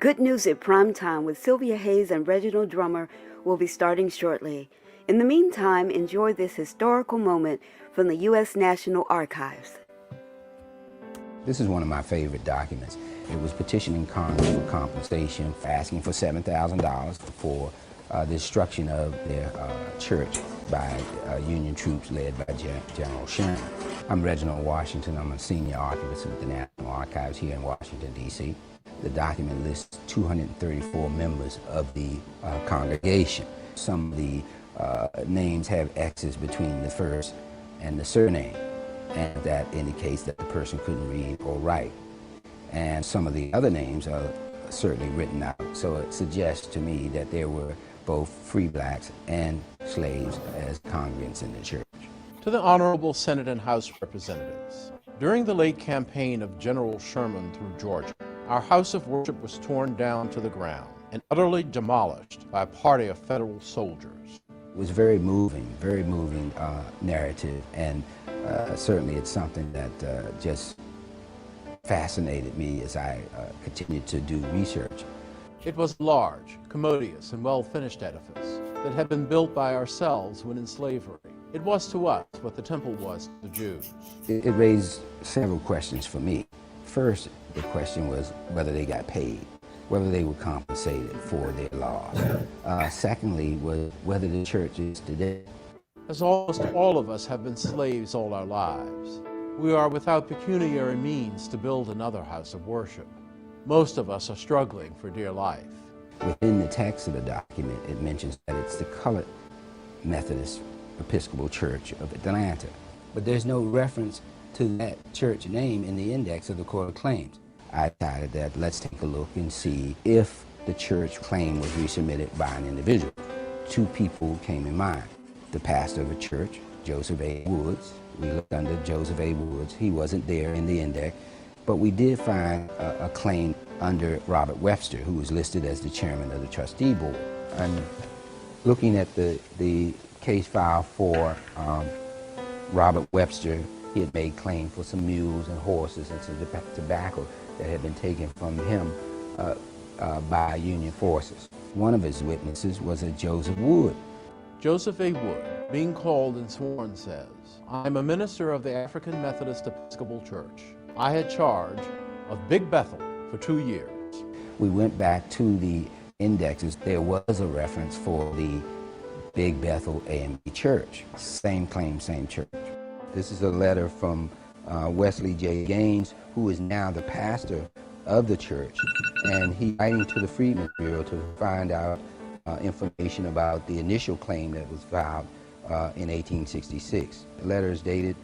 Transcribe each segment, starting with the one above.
Good News at Primetime with Sylvia and Reginal drummer will be starting shortly. In the meantime, enjoy this historical moment from the U.S. National Archives. This is one of my favorite documents. It was petitioning Congress for compensation, asking for $7,000 for the destruction of their church by Union troops led by General Sherman. I'm Reginal Washington. I'm a senior archivist with the National Archives here in Washington, D.C. The document lists 234 members of the congregation. Some of the names have X's between the first and the surname, and that indicates that the person couldn't read or write. And some of the other names are certainly written out, so it suggests to me that there were both free blacks and slaves as congregants in the church. To the Honorable Senate and House Representatives, during the late campaign of General Sherman through Georgia, our house of worship was torn down to the ground and utterly demolished by a party of federal soldiers. It was very moving narrative, and certainly it's something that just fascinated me as I continued to do research. It was a large, commodious, and well-finished edifice that had been built by ourselves when in slavery. It was to us what the temple was to the Jews. It raised several questions for me. First, the question was whether they got paid, whether they were compensated for their loss. Secondly, was whether the church is today. As almost all of us have been slaves all our lives, we are without pecuniary means to build another house of worship. Most of us are struggling for dear life. Within the text of the document, it mentions that it's the Colored Methodist Episcopal Church of Atlanta. But there's no reference to that church name in the index of the Court of Claims. I decided that let's take a look and see if the church claim was resubmitted by an individual. Two people came in mind. The pastor of a church, Joseph A. Woods. We looked under Joseph A. Woods. He wasn't there in the index, but we did find a claim under Robert Webster, who was listed as the chairman of the trustee board. And looking at the case file for Robert Webster, he had made claim for some mules and horses and some tobacco that had been taken from him by Union forces. One of his witnesses was a Joseph Wood. Joseph A. Wood, being called and sworn, says, "I am a minister of the African Methodist Episcopal Church. I had charge of Big Bethel for 2 years." We went back to the indexes. There was a reference for the Big Bethel A&B Church. Same claim, same church. This is a letter from Wesley J. Gaines, who is now the pastor of the church, and he's writing to the Freedmen's Bureau to find out information about the initial claim that was filed in 1866. The letter is dated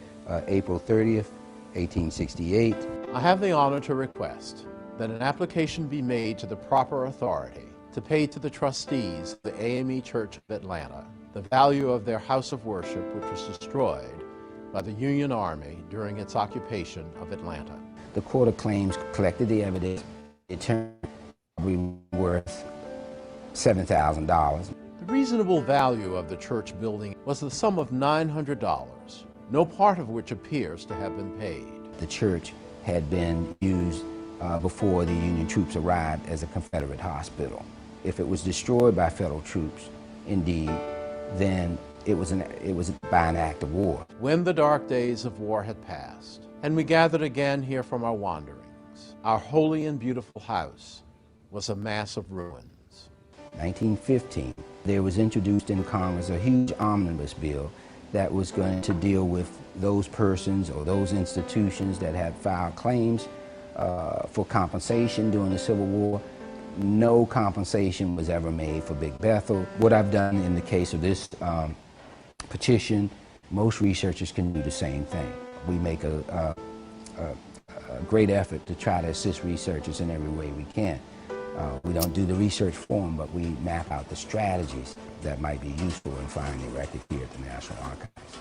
April 30th, 1868. I have the honor to request that an application be made to the proper authority to pay to the trustees of the AME Church of Atlanta the value of their house of worship, which was destroyed by the Union Army during its occupation of Atlanta. The Court of Claims collected the evidence. It turned probably worth $7,000. The reasonable value of the church building was the sum of $900, no part of which appears to have been paid. The church had been used before the Union troops arrived as a Confederate hospital. If it was destroyed by federal troops, indeed, then it was by an act of war. When the dark days of war had passed, and we gathered again here from our wanderings, our holy and beautiful house was a mass of ruins. 1915, there was introduced in Congress a huge omnibus bill that was going to deal with those persons or those institutions that had filed claims for compensation during the Civil War. No compensation was ever made for Big Bethel. What I've done in the case of this petition, most researchers can do the same thing. We make a great effort to try to assist researchers in every way we can. We don't do the research for them, but we map out the strategies that might be useful in finding a record here at the National Archives.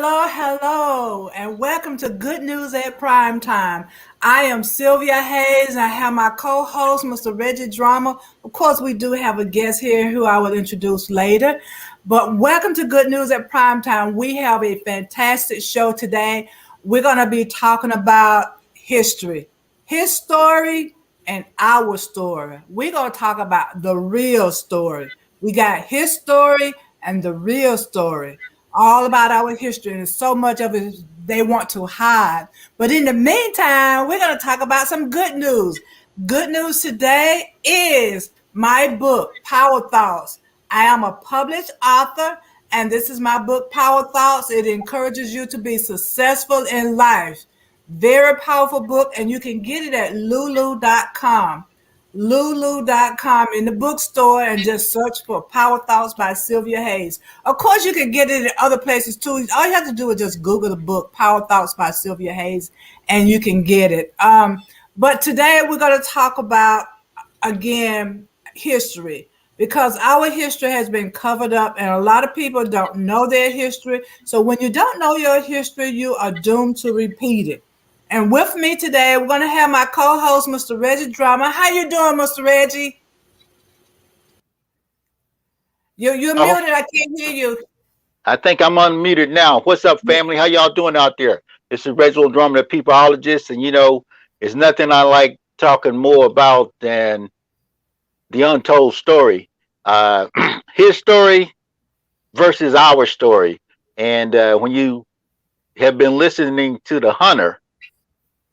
Hello, and welcome to Good News at Primetime. I am Sylvia Hayes, and I have my co-host, Mr. Reggie Drama. Of course, we do have a guest here who I will introduce later. But welcome to Good News at Primetime. We have a fantastic show today. We're going to be talking about history, his story, and our story. We're going to talk about the real story. We got his story and the real story, all about our history, and so much of it they want to hide. But in the meantime, we're going to talk about some good news. Good news today is my book, Power Thoughts. I am a published author, and this is my book, Power Thoughts. It encourages you to be successful in life. Very powerful book, and you can get it at lulu.com. Lulu.com in the bookstore, and just search for Power Thoughts by Sylvia Hayes. Of course, you can get it at other places too. All you have to do is just Google the book Power Thoughts by Sylvia Hayes, and you can get it. But today we're going to talk about, again, history, because our history has been covered up and a lot of people don't know their history. So when you don't know your history, you are doomed to repeat it. And with me today, we're going to have my co-host, Mr. Reggie Drama. How you doing, Mr. Reggie? You're muted. I can't hear you. I think I'm unmuted now. What's up, family? How y'all doing out there? This is Reginal, the peopleologist, and there's nothing I like talking more about than the untold story. His story versus our story. And when you have been listening to the hunter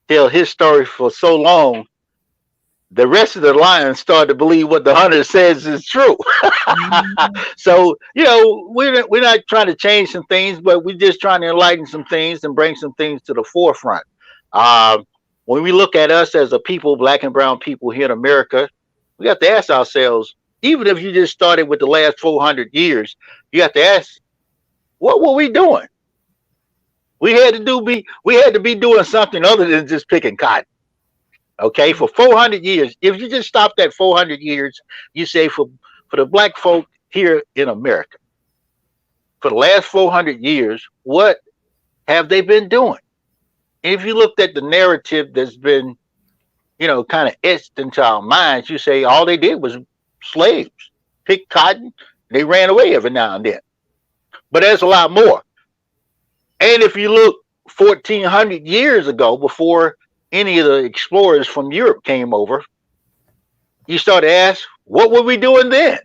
tell his story for so long, the rest of the lions start to believe what the hunter says is true. So, we're not trying to change some things, but we're just trying to enlighten some things and bring some things to the forefront. When we look at us as a people, black and brown people here in America, we have to ask ourselves, even if you just started with the last 400 years, you have to ask, what were we doing? We had to be doing something other than just picking cotton. Okay, for 400 years, if you just stopped at 400 years, you say for the black folk here in America, for the last 400 years, what have they been doing? And if you looked at the narrative that's been, kind of etched into our minds, you say all they did was slaves, pick cotton, they ran away every now and then. But there's a lot more. And if you look 1,400 years ago, before any of the explorers from Europe came over, you start to ask, what were we doing then?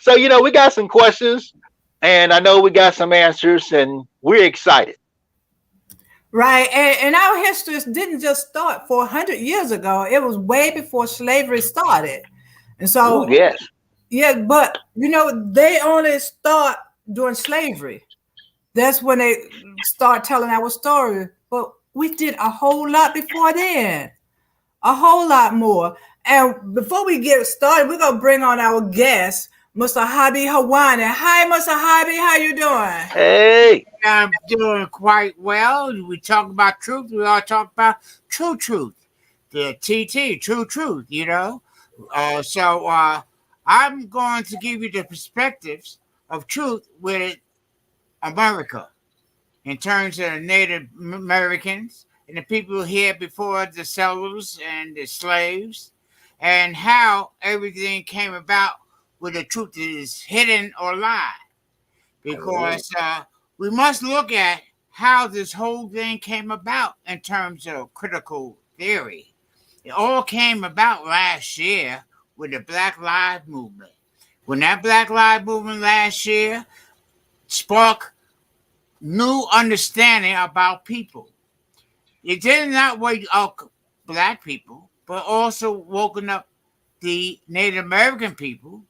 So, we got some questions, and I know we got some answers, and we're excited. Right. And our history didn't just start 400 years ago. It was way before slavery started. And so, Ooh, yes. Yeah, but, they only start during slavery. That's when they start telling our story. But we did a whole lot before then, a whole lot more. And before we get started, we're going to bring on our guest, Mr. Hobby Hawani. Hi, Mr. Hobby. How you doing? Hey. I'm doing quite well. We talk about truth. We all talk about true truth. The TT, true truth, So I'm going to give you the perspectives of truth with America in terms of the Native Americans and the people here before the settlers and the slaves, and how everything came about where the truth is hidden or lied. Because we must look at how this whole thing came about in terms of critical theory. It all came about last year with the Black Lives Movement. When that Black Lives Movement last year sparked new understanding about people. It did not wake up black people, but also woken up the Native American people,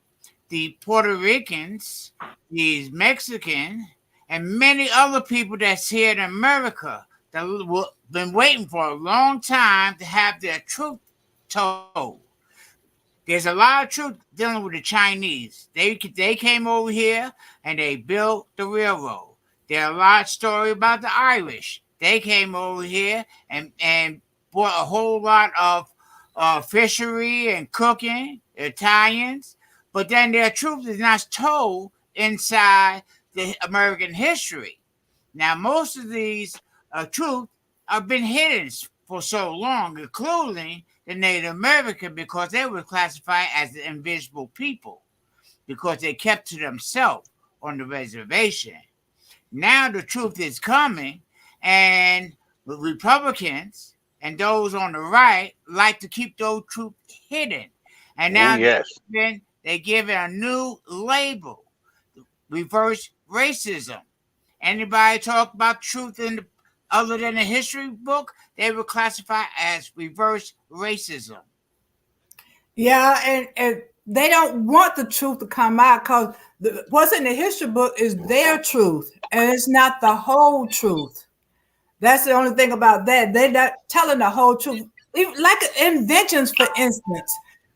the Puerto Ricans, the Mexican, and many other people that's here in America that have been waiting for a long time to have their truth told. There's a lot of truth dealing with the Chinese. They came over here and they built the railroad. There's a lot of story about the Irish. They came over here and brought a whole lot of fishery and cooking, Italians. But then their truth is not told inside the American history. Now, most of these truths have been hidden for so long, including the Native American, because they were classified as the invisible people because they kept to themselves on the reservation. Now the truth is coming, and the Republicans and those on the right like to keep those truths hidden. And Oh now yes. they give it a new label, reverse racism. Anybody talk about truth other than the history book, they were classified as reverse racism. Yeah, and they don't want the truth to come out because what's in the history book is their truth, and it's not the whole truth. That's the only thing about that. They're not telling the whole truth. Like inventions, for instance.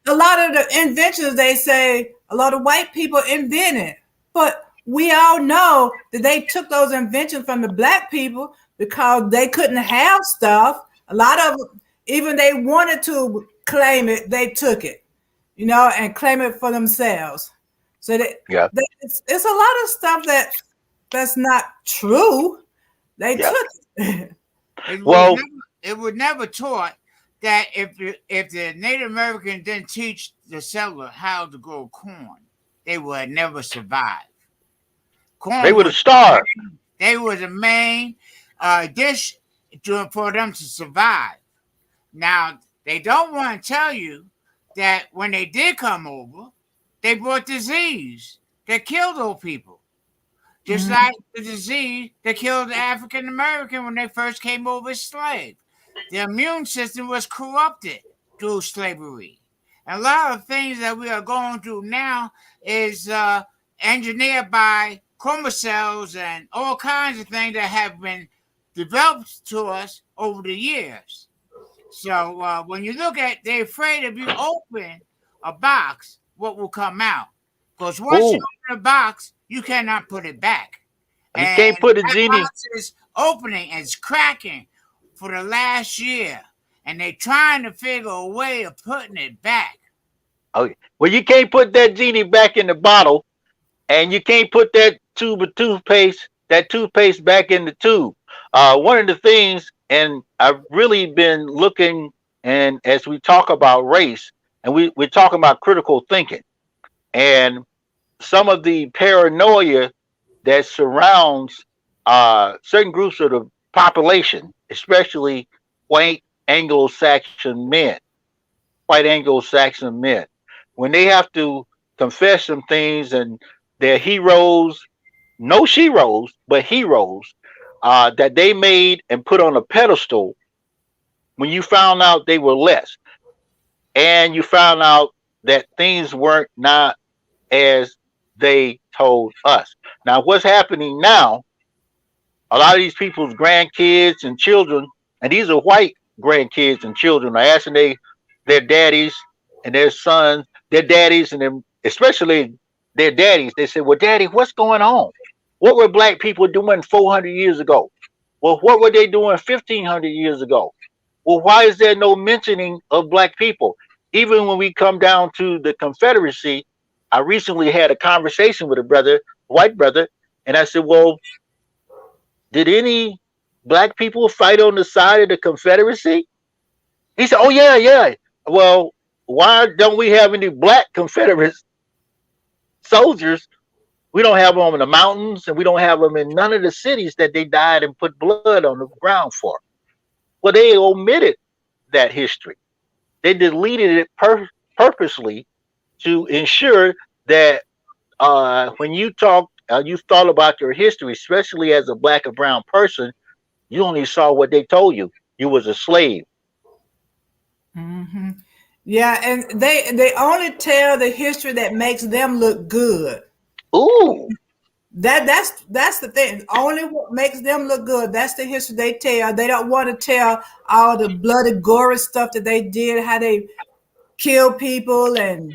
A lot of the inventions, they say a lot of white people invented. But we all know that they took those inventions from the black people because they couldn't have stuff. A lot of them, even they wanted to claim it, they took it, and claim it for themselves. So Yeah. it's a lot of stuff that's not true. They took it. It was never taught that if the Native American didn't teach the settler how to grow corn, they would never survive. Corn They would have starved. They were the main dish for them to survive. Now, they don't want to tell you that when they did come over, they brought disease that killed those people. Just like the disease that killed the African American when they first came over as slaves. The immune system was corrupted through slavery. And a lot of things that we are going through now is engineered by chromosomes and all kinds of things that have been developed to us over the years. So when you look at, they're afraid if you open a box, what will come out? Because once you open a box, you cannot put it back. You can't put a genie. Box is opening and it's cracking for the last year, and they're trying to figure a way of putting it back. Okay. Well, you can't put that genie back in the bottle, and you can't put that tube of toothpaste back in the tube. One of the things, and I've really been looking, and as we talk about race, and we're talking about critical thinking, and some of the paranoia that surrounds certain groups of the population, especially white Anglo-Saxon men, when they have to confess some things and they're heroes, no sheroes, but heroes that they made and put on a pedestal, when you found out they were less, and you found out that things weren't not as they told us. Now, what's happening now, a lot of these people's grandkids and children, and these are white grandkids and children, are asking their daddies and their sons, their daddies, and them, especially their daddies. They say, well, daddy, what's going on? What were black people doing 400 years ago? Well, what were they doing 1,500 years ago? Well, why is there no mentioning of black people? Even when we come down to the Confederacy, I recently had a conversation with a white brother, and I said, well, did any black people fight on the side of the Confederacy? He said, oh, yeah. Well, why don't we have any black Confederate soldiers? We don't have them in the mountains, and we don't have them in none of the cities that they died and put blood on the ground for. Well, they omitted that history. They deleted it purposely to ensure that when you thought about your history, especially as a black or brown person, you only saw what they told you. You was a slave. Mm-hmm. Yeah, and they only tell the history that makes them look good. Ooh. That's the thing. Only what makes them look good. That's the history they tell. They don't want to tell all the bloody, gory stuff that they did, how they killed people and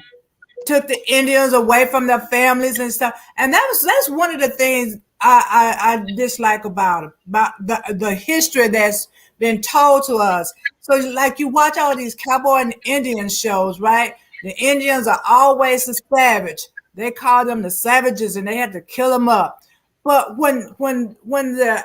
took the Indians away from their families and stuff. And that's one of the things I dislike about the history that's been told to us. So like you watch all these cowboy and Indian shows, right? The Indians are always the savage. They call them the savages, and they had to kill them up. But when the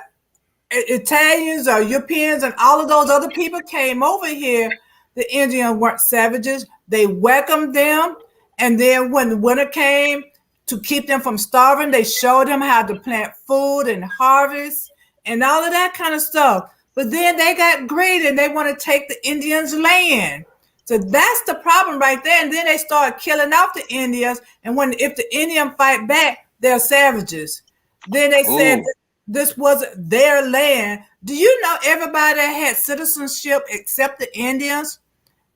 Italians or Europeans and all of those other people came over here, the Indians weren't savages. They welcomed them. And then when the winter came, to keep them from starving, they showed them how to plant food and harvest and all of that kind of stuff. But then they got greedy and they want to take the Indians' land. So that's the problem right there. And then they start killing off the Indians. And if the Indians fight back, they're savages. Then they said this was their land. Do you know everybody had citizenship except the Indians?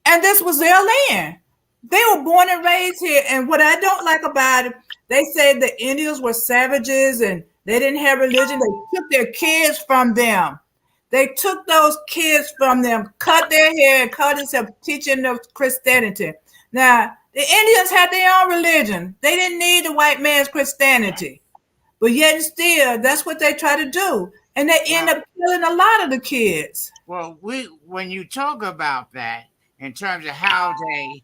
And this was their land. They were born and raised here. And what I don't like about it, they said the Indians were savages and they didn't have religion. They took their kids from them. They took those kids from them, cut their hair, and called themselves teaching them Christianity. Now, the Indians had their own religion. They didn't need the white man's Christianity. But yet and still, that's what they try to do. And they end up killing a lot of the kids. Well, when you talk about that in terms of how they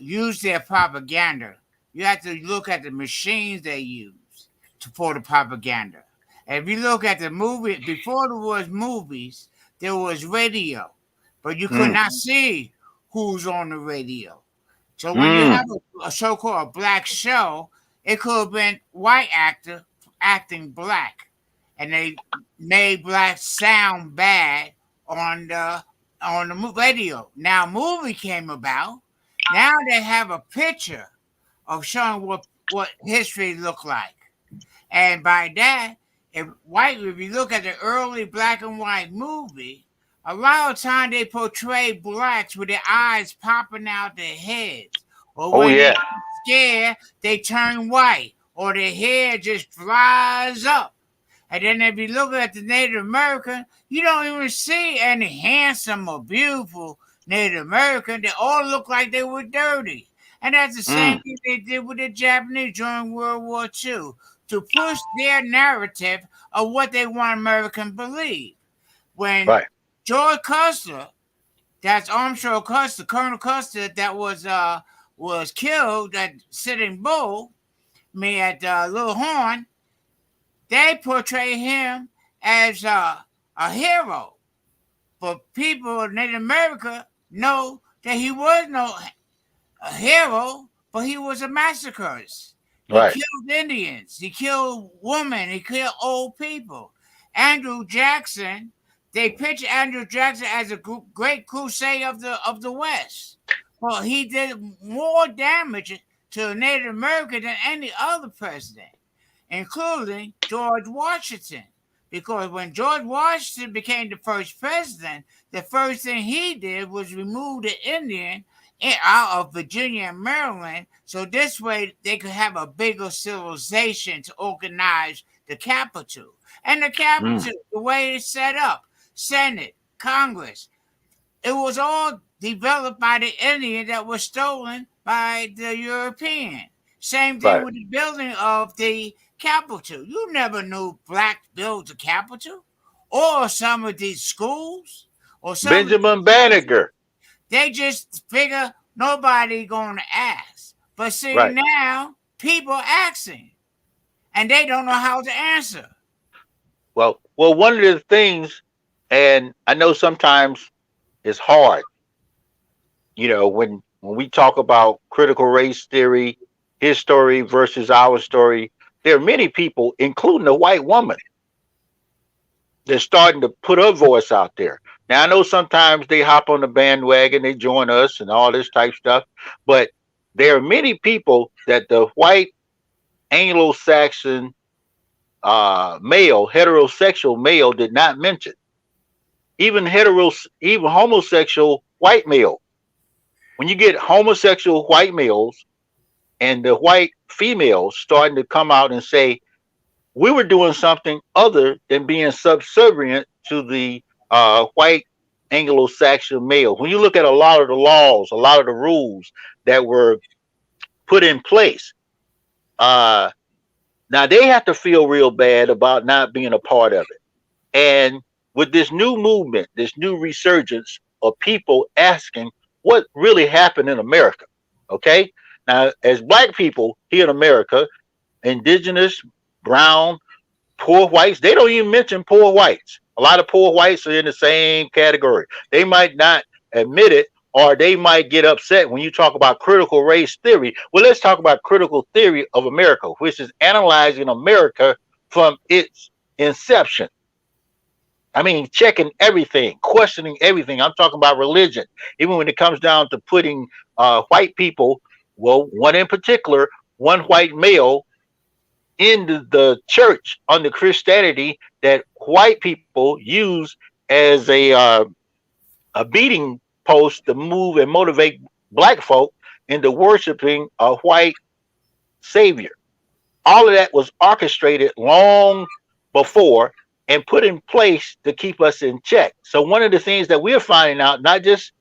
use their propaganda, you have to look at the machines they use for the propaganda. And if you look at the movie, before there was movies, there was radio, but you could not see who's on the radio. So when you have a so-called black show, it could have been white actor acting black, and they made black sound bad on the radio. Now movie came about. Now they have a picture of showing what history looked like, and by that, if you look at the early black and white movie, a lot of time they portray blacks with their eyes popping out their heads, or when they're scared, they turn white, or their hair just flies up. And then if you look at the Native American, you don't even see any handsome or beautiful Native American. They all look like they were dirty. And that's the same thing they did with the Japanese during World War II, to push their narrative of what they want Americans to believe. When George Custer, that's Armstrong Custer, Colonel Custer, that was killed at Sitting Bull, at Little Horn, they portray him as a hero. But people in Native America know that he was no a hero, but he was a massacreur. He killed Indians. He killed women. He killed old people. Andrew Jackson, they picture Andrew Jackson as a great crusade of the West. Well, he did more damage to Native America than any other president, including George Washington. Because when George Washington became the first president, the first thing he did was remove the Indian out of Virginia and Maryland, so this way they could have a bigger civilization to organize the capital. And the capital, the way it's set up, Senate, Congress, it was all developed by the Indian that was stolen by the European. Same thing with the building of the Capitol. You never knew blacks built the Capitol, or some of these schools, or some Benjamin Banneker. They just figure nobody going to ask. But see, now people asking, and they don't know how to answer. Well, one of the things, and I know sometimes it's hard, when we talk about critical race theory, his story versus our story, there are many people, including a white woman, they're starting to put her voice out there. Now, I know sometimes they hop on the bandwagon, they join us and all this type stuff, but there are many people that the white Anglo-Saxon male, heterosexual male did not mention. Even homosexual white male. When you get homosexual white males and the white females starting to come out and say, we were doing something other than being subservient to the white Anglo-Saxon male. When you look at a lot of the laws, a lot of the rules that were put in place, now they have to feel real bad about not being a part of it. And with this new movement, this new resurgence of people asking what really happened in America, okay? Now, as black people here in America, indigenous, brown, poor whites, they don't even mention poor whites. A lot of poor whites are in the same category. They might not admit it, or they might get upset when you talk about critical race theory. Well, let's talk about critical theory of America, which is analyzing America from its inception. I mean, checking everything, questioning everything. I'm talking about religion, even when it comes down to putting white people, well, one in particular, one white male in the church under Christianity that white people use as a beating post to move and motivate black folk into worshiping a white savior. All of that was orchestrated long before and put in place to keep us in check. So one of the things that we're finding out, not just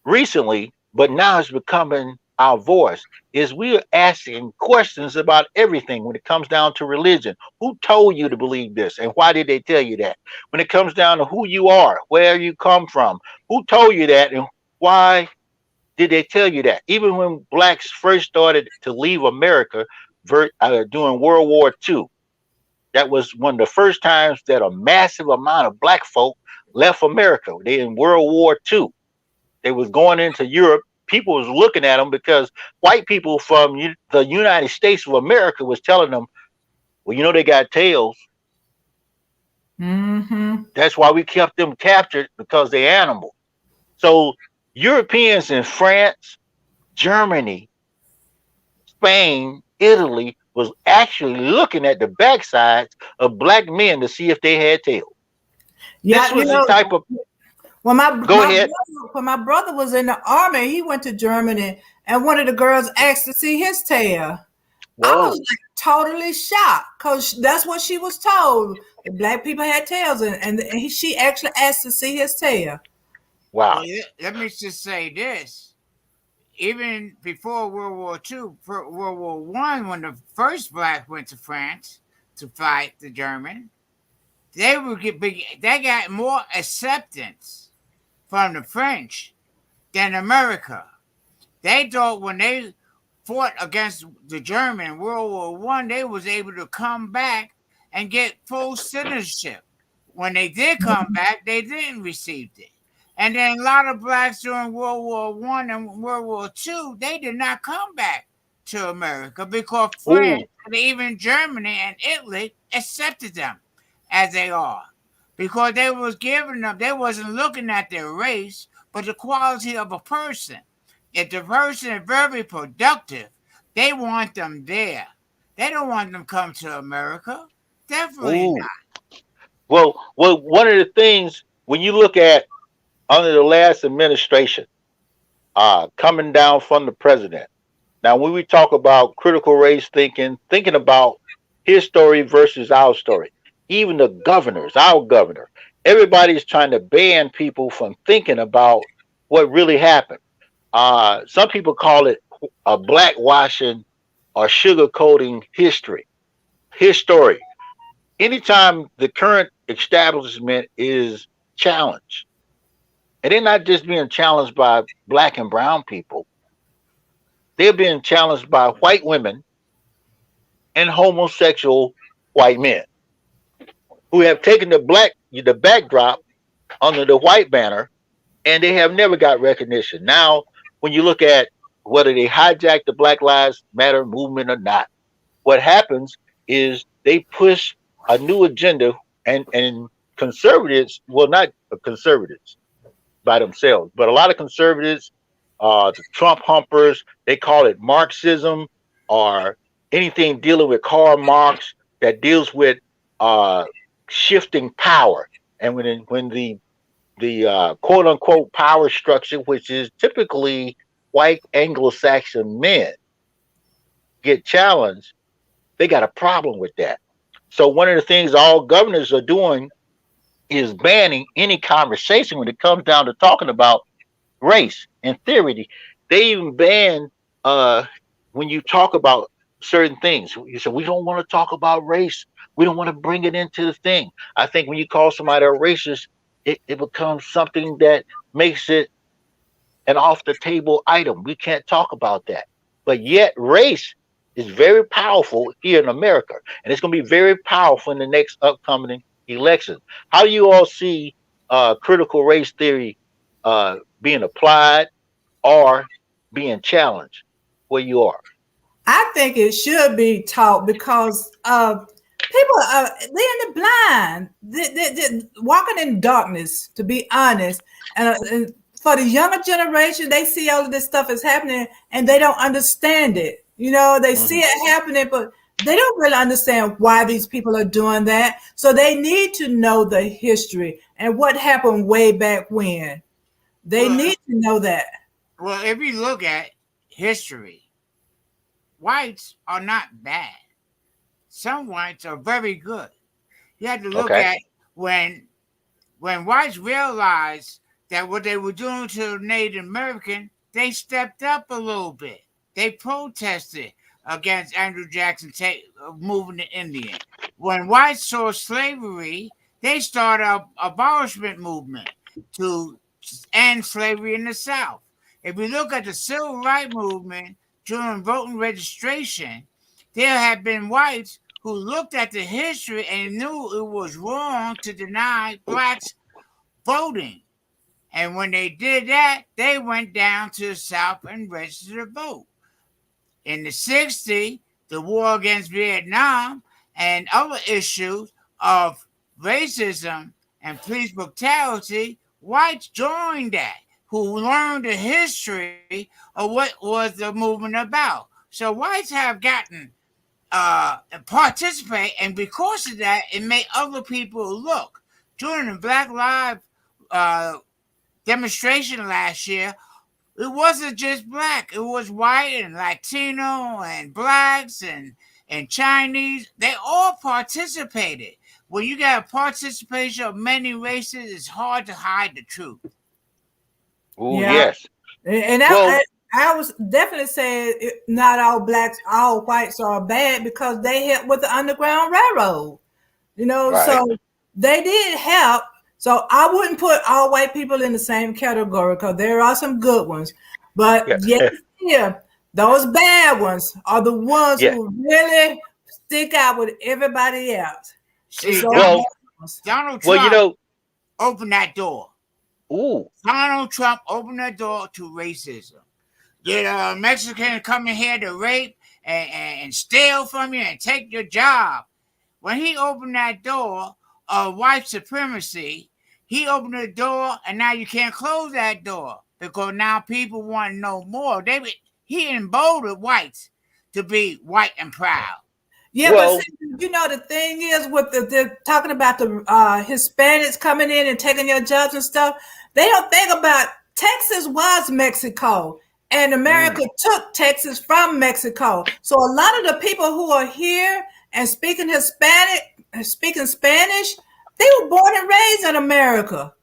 recently, but now it's becoming our voice, is we are asking questions about everything when it comes down to religion. Who told you to believe this, and why did they tell you that? When it comes down to who you are, where you come from, who told you that, and why did they tell you that? Even when blacks first started to leave America during World War II, that was one of the first times that a massive amount of black folk left America. They in World War II. They was going into Europe. People was looking at them because white people from the United States of America was telling them, well, you know, they got tails. Mm-hmm. That's why we kept them captured, because they're animals. So Europeans in France, Germany, Spain, Italy was actually looking at the backsides of black men to see if they had tails. Yeah, This was the type of. When Go ahead. when my brother was in the army, he went to Germany, and one of the girls asked to see his tail. I Whoa. was like totally shocked because that's what she was told. The black people had tails, and she actually asked to see his tail. Wow. Well, let me just say this. Even before World War II, World War One, when the first blacks went to France to fight the German, they got more acceptance from the French than America. They thought when they fought against the German in World War One, they was able to come back and get full citizenship. When they did come back, they didn't receive it. And then a lot of blacks during World War One and World War II, they did not come back to America because France and even Germany and Italy accepted them as they are. Because they was giving them, they wasn't looking at their race, but the quality of a person. If the person is very productive, they want them there. They don't want them come to America. Definitely not. Well, one of the things when you look at under the last administration, coming down from the president. Now, when we talk about critical race thinking about his story versus our story, even the governors, our governor, everybody's trying to ban people from thinking about what really happened. Some people call it a blackwashing or sugarcoating his story. Anytime the current establishment is challenged, and they're not just being challenged by black and brown people, they're being challenged by white women and homosexual white men who have taken the backdrop under the white banner, and they have never got recognition. Now, when you look at whether they hijack the Black Lives Matter movement or not, what happens is they push a new agenda, and conservatives, well, not conservatives by themselves, but a lot of conservatives, the Trump humpers, they call it Marxism or anything dealing with Karl Marx that deals with shifting power. And when the quote unquote power structure, which is typically white Anglo-Saxon men, get challenged, they got a problem with that. So one of the things all governors are doing is banning any conversation when it comes down to talking about race and theory. They even ban when you talk about certain things. You say, we don't want to talk about race. We don't want to bring it into the thing. I think when you call somebody a racist, it becomes something that makes it an off the table item. We can't talk about that. But yet race is very powerful here in America. And it's going to be very powerful in the next upcoming elections. How do you all see critical race theory being applied or being challenged where you are? I think it should be taught because people they're in the blind, they're walking in darkness. To be honest, and for the younger generation, they see all of this stuff is happening and they don't understand it. You know, they see it happening, but they don't really understand why these people are doing that. So they need to know the history and what happened way back when. They Well, need to know that. well, if you look at history, whites are not bad. Some whites are very good. You have to look Okay. at when whites realized that what they were doing to Native American, they stepped up a little bit. They protested against Andrew Jackson moving the Indian. When whites saw slavery, they started an abolishment movement to end slavery in the South. If we look at the civil rights movement during voting registration, there have been whites who looked at the history and knew it was wrong to deny blacks voting. And when they did that, they went down to the South and registered to vote. In the 60s, the war against Vietnam and other issues of racism and police brutality, whites joined that, who learned the history of what was the movement about. So whites have gotten participate, and because of that, it made other people look. During the Black Lives demonstration last year, it wasn't just black. It was white and Latino and blacks and Chinese. They all participated. When you got a participation of many races, it's hard to hide the truth. Oh, Yeah. yes. And Well, I was definitely saying not all blacks, all whites are bad because they helped with the Underground Railroad. You know, right. so they did help. So I wouldn't put all white people in the same category because there are some good ones. But Yeah. yeah, those bad ones are the ones Yeah. who really stick out with everybody else. See, So Well, Donald well, Trump opened that door. ooh, Donald Trump opened the door to racism. Did a Mexican come in here to rape and steal from you and take your job? When he opened that door of white supremacy, he opened the door, and now you can't close that door because now people want to know more. He emboldened whites to be white and proud. yeah, but well, see, you know the thing is with they're talking about the Hispanics coming in and taking your jobs and stuff. They don't think about Texas was Mexico, and America took Texas from Mexico. So a lot of the people who are here and speaking speaking Spanish, they were born and raised in America.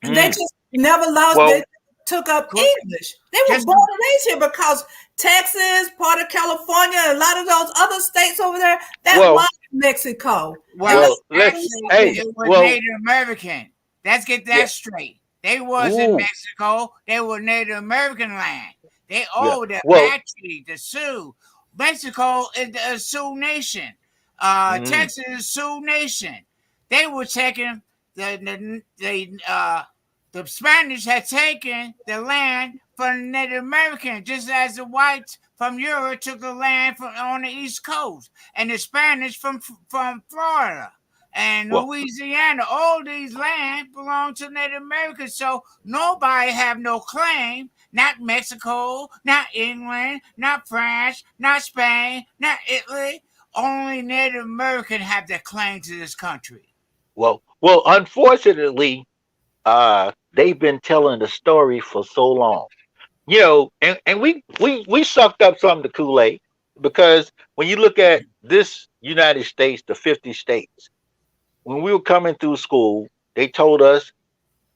They just never lost. well, They took up Cool. English. They were Just- born and raised here because Texas, part of California, a lot of those other states over there, that Well- was Mexico. Well, let's- actually, hey, it was well- Native American. Let's get that Yeah. straight. They wasn't Ooh. Mexico. They were Native American land. They owe the Well- Apache, the Sioux. Mexico is the Sioux Nation. Texas is Sioux Nation. They were taking the Spanish had taken the land from the Native Americans, just as the whites from Europe took the land from on the East Coast, and the Spanish from Florida and Well- Louisiana. All these lands belong to Native Americans, so nobody have no claim. Not Mexico, not England, not France, not Spain, not Italy. Only Native American have the claim to this country. well, unfortunately, they've been telling the story for so long. You know, and we sucked up some of the Kool-Aid because when you look at this United States, the 50 states, when we were coming through school, they told us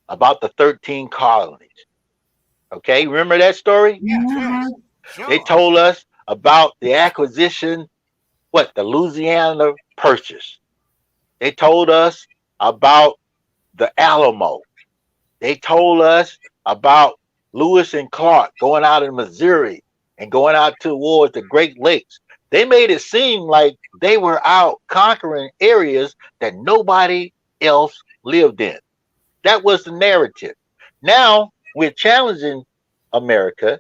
about the 13 colonies. Okay, remember that story? Yeah, sure. They told us about the acquisition, the Louisiana Purchase. They told us about the Alamo. They told us about Lewis and Clark going out in Missouri and going out towards the Great Lakes. They made it seem like they were out conquering areas that nobody else lived in. That was the narrative. Now we're challenging America.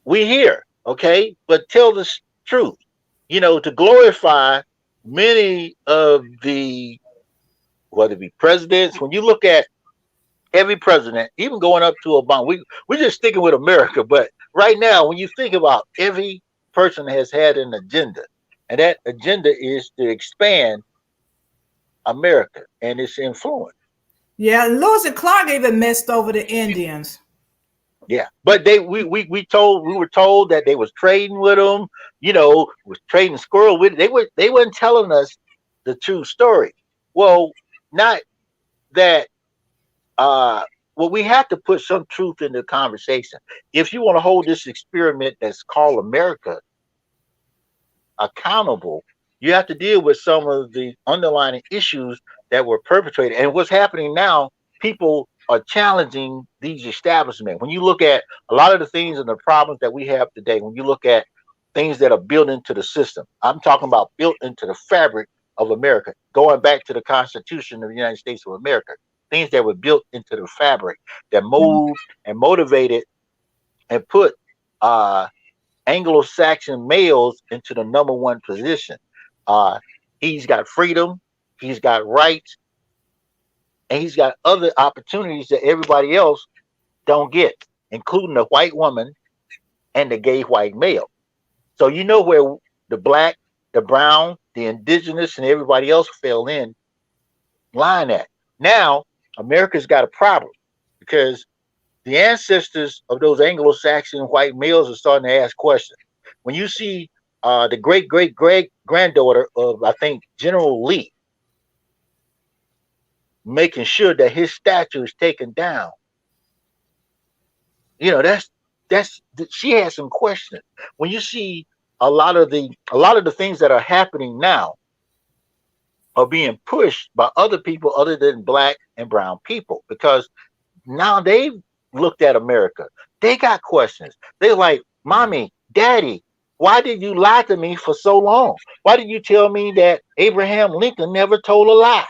We here, okay? But tell the truth. To glorify many of the, whether it be presidents, when you look at every president, even going up to Obama, we're just sticking with America. But right now, when you think about every person has had an agenda, and that agenda is to expand America and its influence. Yeah, Lewis and Clark even messed over the Indians. Yeah, but we were told that they was trading with them, was trading squirrel with it. They weren't telling us the true story. Well, not that well, we have to put some truth in the conversation. If you want to hold this experiment that's called America accountable, you have to deal with some of the underlying issues that were perpetrated. And what's happening now, people are challenging these establishments. When you look at a lot of the things and the problems that we have today, when you look at things that are built into the system, I'm talking about built into the fabric of America, going back to the Constitution of the United States of America, things that were built into the fabric that moved and motivated and put Anglo-Saxon males into the number one position. He's got freedom, he's got rights, and he's got other opportunities that everybody else don't get, including the white woman and the gay white male. So you know where the black, the brown, the indigenous, and everybody else fell in line at. Now, America's got a problem because the ancestors of those Anglo-Saxon white males are starting to ask questions. When you see the great-great-great-granddaughter of, I think, General Lee, making sure that his statue is taken down, that's she has some questions. When you see a lot of the things that are happening now are being pushed by other people other than black and brown people, because now they've looked at America. They got questions. They're like, Mommy, Daddy, why did you lie to me for so long? Why did you tell me that Abraham Lincoln never told a lie?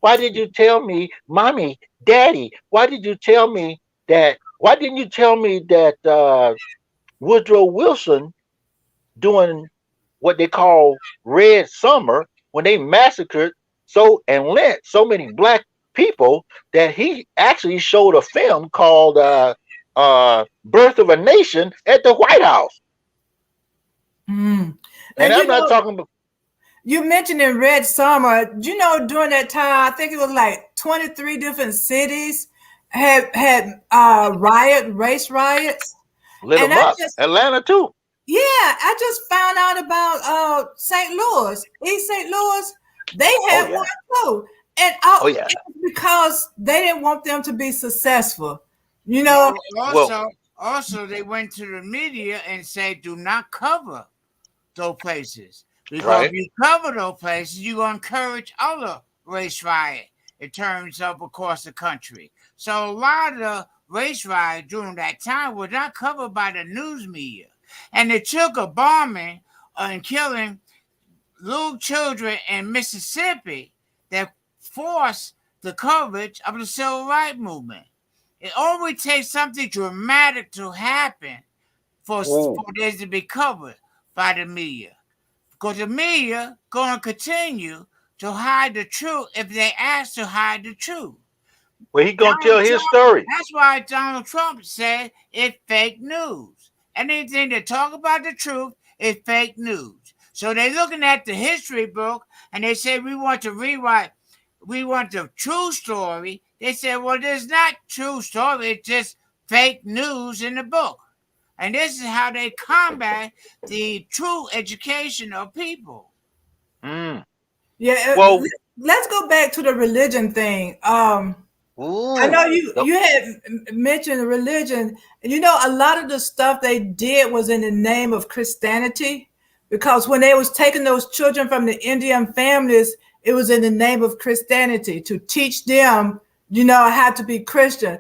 Why did you tell me, Mommy, Daddy, why didn't you tell me that Woodrow Wilson doing what they call Red Summer, when they massacred and lynched so many black people, that he actually showed a film called Birth of a Nation at the White House. And I'm not talking about. You mentioned in Red Summer, during that time, I think it was like 23 different cities had race riots. Lit them up. Atlanta too. Yeah, I just found out about St. Louis, East St. Louis. They had one too. And it was because they didn't want them to be successful. Also, they went to the media and said, do not cover those places. Because if you cover those places, you're going to encourage other race riots in terms of across the country. So a lot of the race riots during that time were not covered by the news media. And it took a bombing and killing little children in Mississippi that forced the coverage of the civil rights movement. It always takes something dramatic to happen for this to be covered by the media. Because the media going to continue to hide the truth if they ask to hide the truth. Well, he's going to tell his story. That's why Donald Trump said it's fake news. Anything that talk about the truth is fake news. So they're looking at the history book and they say, we want to rewrite. We want the true story. They said, well, there's not true story. It's just fake news in the book. And this is how they combat the true education of people. Yeah. Well, let's go back to the religion thing. I know you had mentioned religion. A lot of the stuff they did was in the name of Christianity, because when they was taking those children from the Indian families, it was in the name of Christianity to teach them, how to be Christian.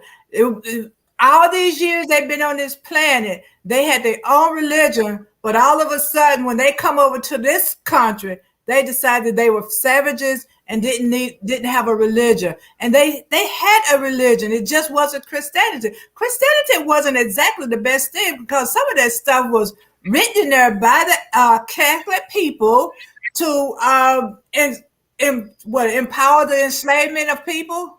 all these years they've been on this planet, they had their own religion, but all of a sudden, when they come over to this country, they decided they were savages and didn't have a religion. And they had a religion. It just wasn't Christianity. Christianity wasn't exactly the best thing because some of that stuff was written there by the Catholic people to empower the enslavement of people.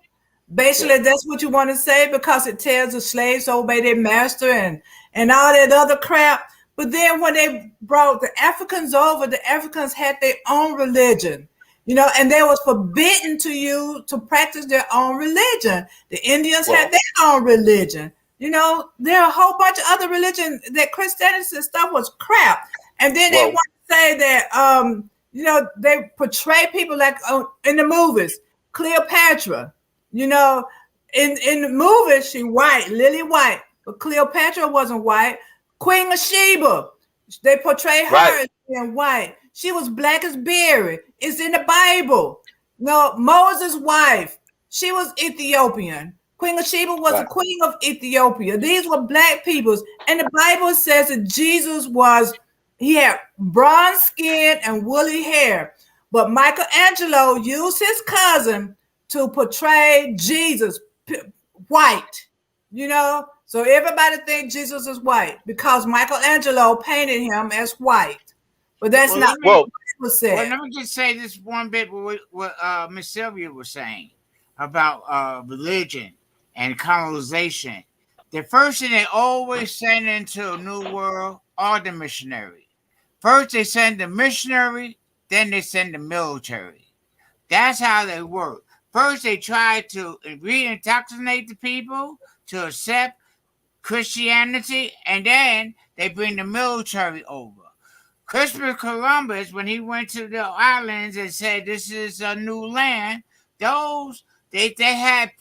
Basically, that's what you want to say because it tells the slaves to obey their master and all that other crap. But then when they brought the Africans over, the Africans had their own religion, and they was forbidden to practice their own religion. The Indians had their own religion. There are a whole bunch of other religions that Christianity and stuff was crap. And then they want to say that, they portray people like in the movies, Cleopatra. In the movie, she white, Lily White, but Cleopatra wasn't white. Queen of Sheba, they portray her as being white. She was black as berry. It's in the Bible. No, Moses' wife, she was Ethiopian. Queen of Sheba was the queen of Ethiopia. These were black peoples. And the Bible says that Jesus he had bronze skin and woolly hair. But Michelangelo used his cousin to portray Jesus white, so everybody thinks Jesus is white because Michelangelo painted him as white, but that's not what was said. Well, let me just say this one bit what Miss Sylvia was saying about religion and colonization. The first thing they always send into a new world are the missionary. First they send the missionary, then they send the military. That's how they work. First, they try to reintoxicate the people to accept Christianity, and then they bring the military over. Christopher Columbus, when he went to the islands and said, "This is a new land," they had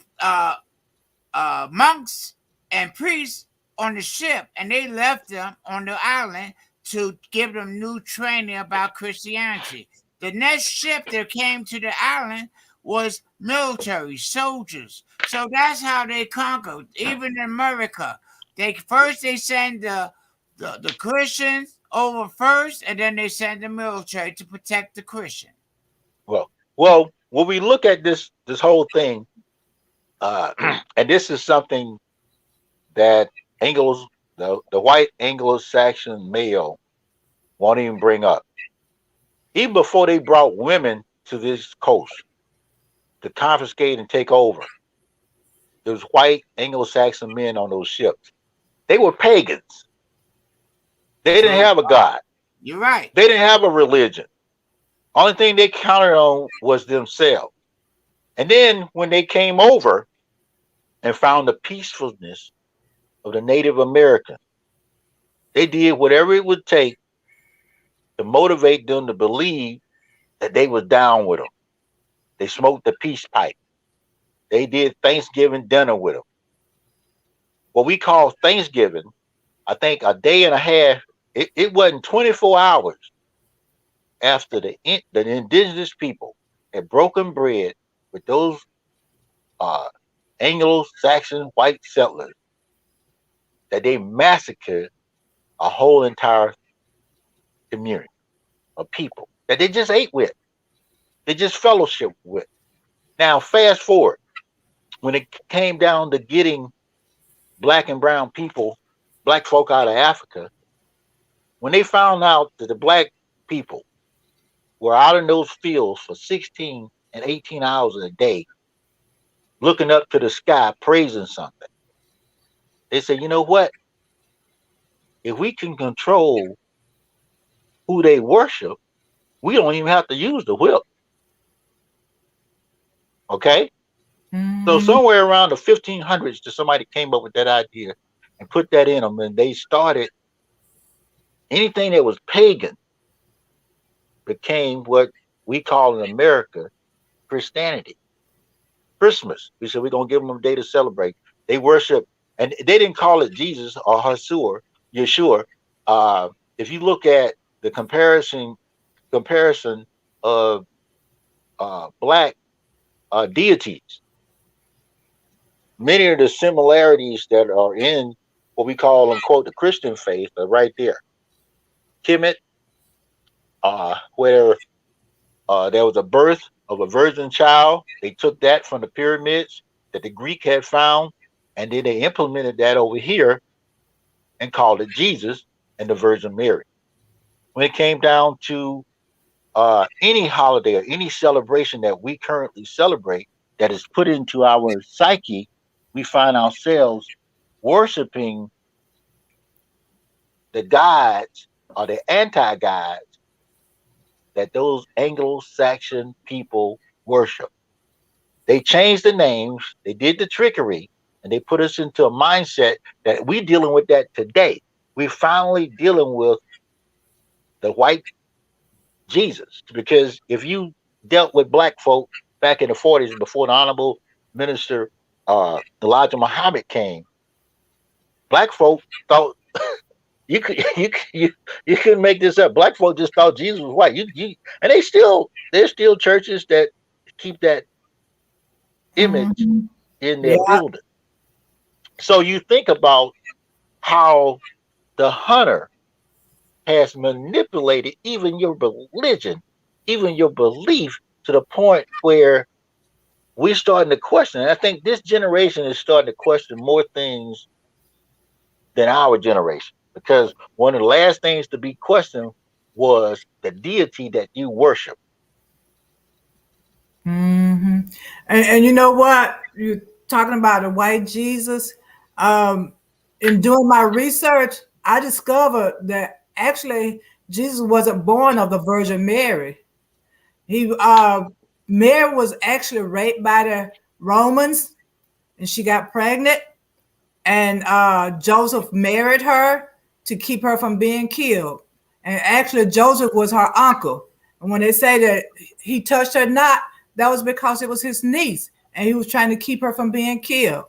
monks and priests on the ship, and they left them on the island to give them new training about Christianity. The next ship that came to the island was military soldiers. So that's how they conquered. Even in America, they send the Christians over first, and then they send the military to protect the Christian. Well, when we look at this whole thing, and this is something that the white Anglo-Saxon male won't even bring up. Even before they brought women to this coast to confiscate and take over, there was white Anglo-Saxon men on those ships. They were pagans. They didn't have a God. You're right. They didn't have a religion. Only thing they counted on was themselves. And then when they came over and found the peacefulness of the Native Americans, they did whatever it would take to motivate them to believe that they was down with them. They smoked the peace pipe. They did Thanksgiving dinner with them. What we call Thanksgiving, I think a day and a half, it wasn't 24 hours after the indigenous people had broken bread with those Anglo-Saxon white settlers that they massacred a whole entire community of people that they just ate with. They just fellowship with. Now, fast forward, when it came down to getting black and brown people, black folk out of Africa, when they found out that the black people were out in those fields for 16 and 18 hours a day, looking up to the sky, praising something, they said, you know what? If we can control who they worship, we don't even have to use the whip. Okay? So somewhere around the 1500s, somebody came up with that idea and put that in them, and they started anything that was pagan became what we call in America Christianity. Christmas. We said we're gonna give them a day to celebrate. They worship, and they didn't call it Jesus or Yeshua. If you look at the comparison of black deities, many of the similarities that are in what we call, unquote, the Christian faith are right there. Kemet, where there was a birth of a virgin child. They took that from the pyramids that the Greek had found, and then they implemented that over here and called it Jesus and the Virgin Mary. When it came down to any holiday or any celebration that we currently celebrate that is put into our psyche, we find ourselves worshiping the gods or the anti-gods that those Anglo-Saxon people worship. They changed the names, they did the trickery, and they put us into a mindset that we're dealing with that today. We're finally dealing with the white Jesus. Because if you dealt with black folk back in the 40s before the Honorable Minister Elijah Muhammad came, black folk thought you couldn't make this up. Black folk just thought Jesus was white. And there's still churches that keep that image Mm-hmm. in their Yeah. building. So you think about how the hunter has manipulated even your religion, even your belief, to the point where we're starting to question. And I think this generation is starting to question more things than our generation, because one of the last things to be questioned was the deity that you worship. Mm-hmm. And you know what? You're talking about a white Jesus. Um, in doing my research, I discovered that actually Jesus wasn't born of the Virgin Mary. He Mary was actually raped by the Romans, and she got pregnant, and Joseph married her to keep her from being killed. And actually, Joseph was her uncle. And when they say that he touched her not, that was because it was his niece, and he was trying to keep her from being killed.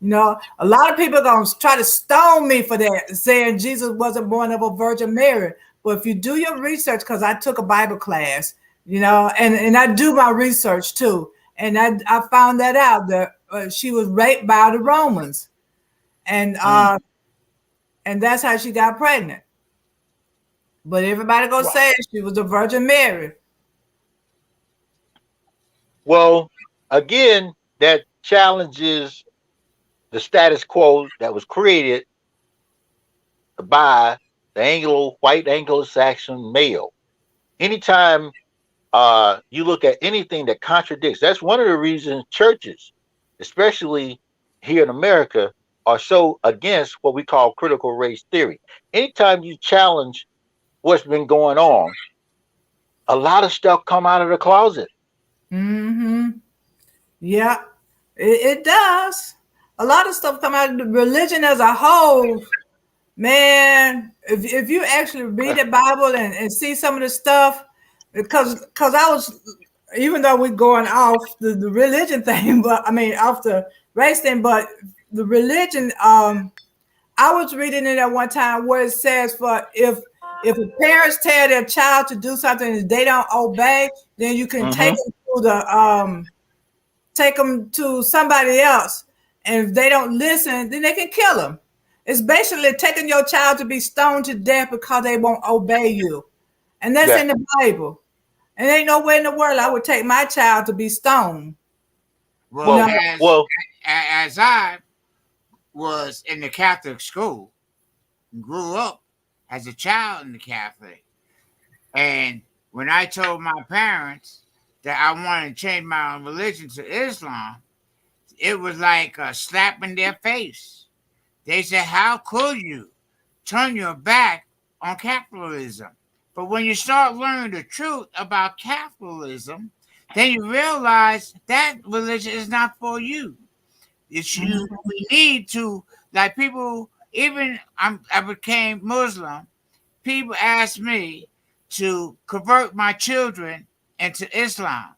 You know, a lot of people are going to try to stone me for that, saying Jesus wasn't born of a Virgin Mary. But if you do your research, because I took a Bible class, you know, and I do my research too, and I found that out that she was raped by the Romans, and Mm, uh, and that's how she got pregnant. But everybody gonna wow. say she was the Virgin Mary. Well, again, that challenges the status quo that was created by the white Anglo-Saxon male. Anytime you look at anything that contradicts, that's one of the reasons churches, especially here in America, are so against what we call critical race theory. Anytime you challenge what's been going on, a lot of stuff come out of the closet. Mm-hmm. Yeah, it does. A lot of stuff come out of the religion as a whole. Man, if you actually read the Bible and see some of the stuff, because I was, even though we're going off the religion thing, but I mean off the race thing, but the religion, I was reading it at one time where it says for if parents tell their child to do something and they don't obey, then you can Mm-hmm. take them to somebody else, and if they don't listen, then they can kill them. It's basically taking your child to be stoned to death because they won't obey you, and that's Yeah. in the Bible. And ain't nowhere in the world I would take my child to be stoned. You Well, know. Well, well, as I was in the Catholic school, grew up as a child in the Catholic, and when I told my parents that I wanted to change my religion to Islam, it was like a slap in their face. They said, "How could you turn your back on capitalism?" But when you start learning the truth about capitalism, then you realize that religion is not for you. It's you. We need to, like, people. Even I became Muslim. People ask me to convert my children into Islam.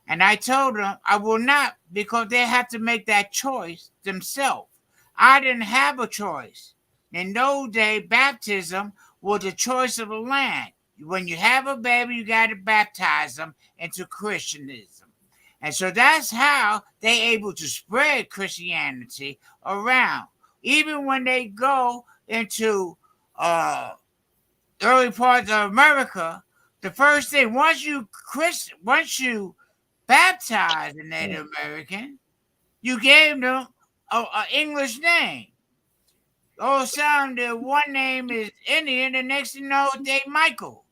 And I told them I will not, because they have to make that choice themselves. I didn't have a choice. In those days, baptism was the choice of the land. When you have a baby, you got to baptize them into Christianism. And so that's how they able to spread Christianity around. Even when they go into early parts of America, the first thing, once you baptize a Native American, you gave them an English name. Oh, some the one name is Indian, the next thing you know, they Michael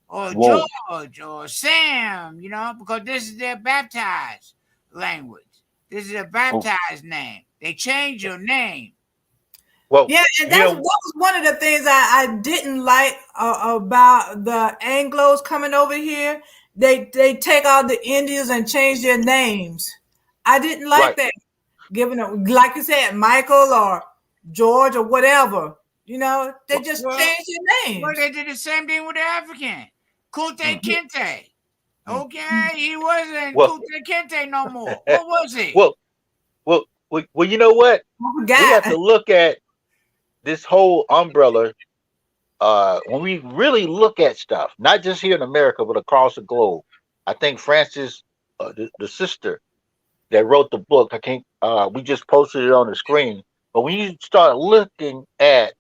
or Whoa. George or Sam, because this is their baptized language. This is a baptized name. They change your name. Well, yeah, and that was one of the things I didn't like about the Anglos coming over here. They take all the Indians and change their names. I didn't like that. Giving them, like you said, Michael or George or whatever. They just changed their names. Well, they did the same thing with the African. Kunte Kinte. Okay, he wasn't Kunte Kinte no more. What was he? Well, you know what? We have to look at this whole umbrella when we really look at stuff, not just here in America, but across the globe. I think Frances, the sister that wrote the book, we just posted it on the screen. But when you start looking at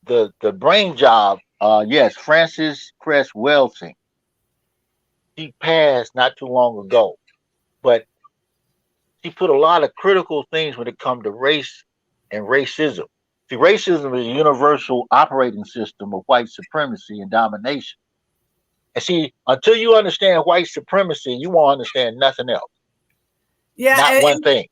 the brain job, yes, Frances Cress Welsing, she passed not too long ago, but she put a lot of critical things when it comes to race and racism. See, racism is a universal operating system of white supremacy and domination. And see, until you understand white supremacy, you won't understand nothing else. Yeah, not one thing.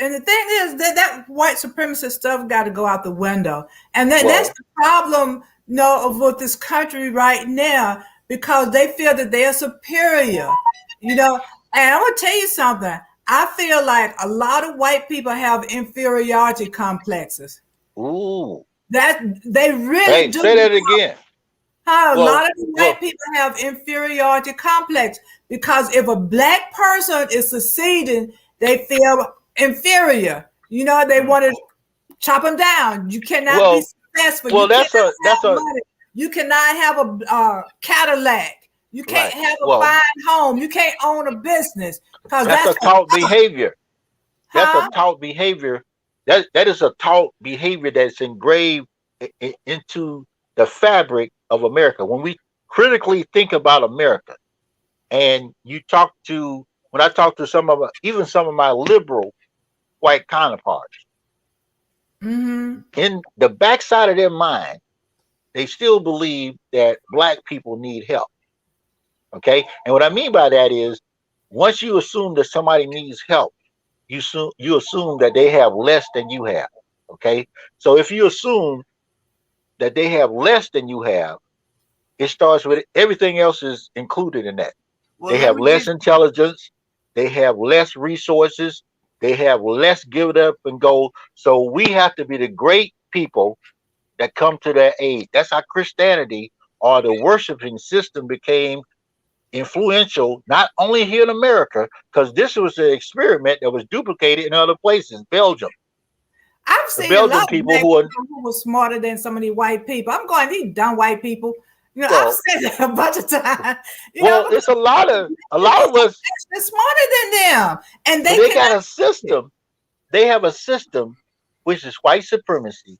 And the thing is that white supremacist stuff got to go out the window, and that's the problem, with this country right now, because they feel that they are superior, And I'm gonna tell you something. I feel like a lot of white people have inferiority complexes. Ooh. That they really do. Say that again. A lot of white people have inferiority complex because if a black person is succeeding, they feel inferior. They want to chop them down. You cannot be successful. You cannot have a Cadillac. You can't have a fine home. You can't own a business because that's a taught behavior. That's a taught behavior. That is a taught behavior that's engraved into the fabric of America. When we critically think about America, and when I talk to some of my liberal white counterparts, in the backside of their mind, they still believe that black people need help. Okay, and what I mean by that is, once you assume that somebody needs help, you assume that they have less than you have. Okay, so if you assume that they have less than you have, it starts with everything else is included in that. They have less intelligence, they have less resources, they have less give it up and go. So we have to be the great people that come to their aid. That's how Christianity or the worshiping system became influential, not only here in America, because this was an experiment that was duplicated in other places, Belgium. I've seen a lot of people who were smarter than some of these white people. I'm going, these dumb white people. I've said that a bunch of times. It's a lot of us. They're smarter than them, and they got a system. They have a system, which is white supremacy,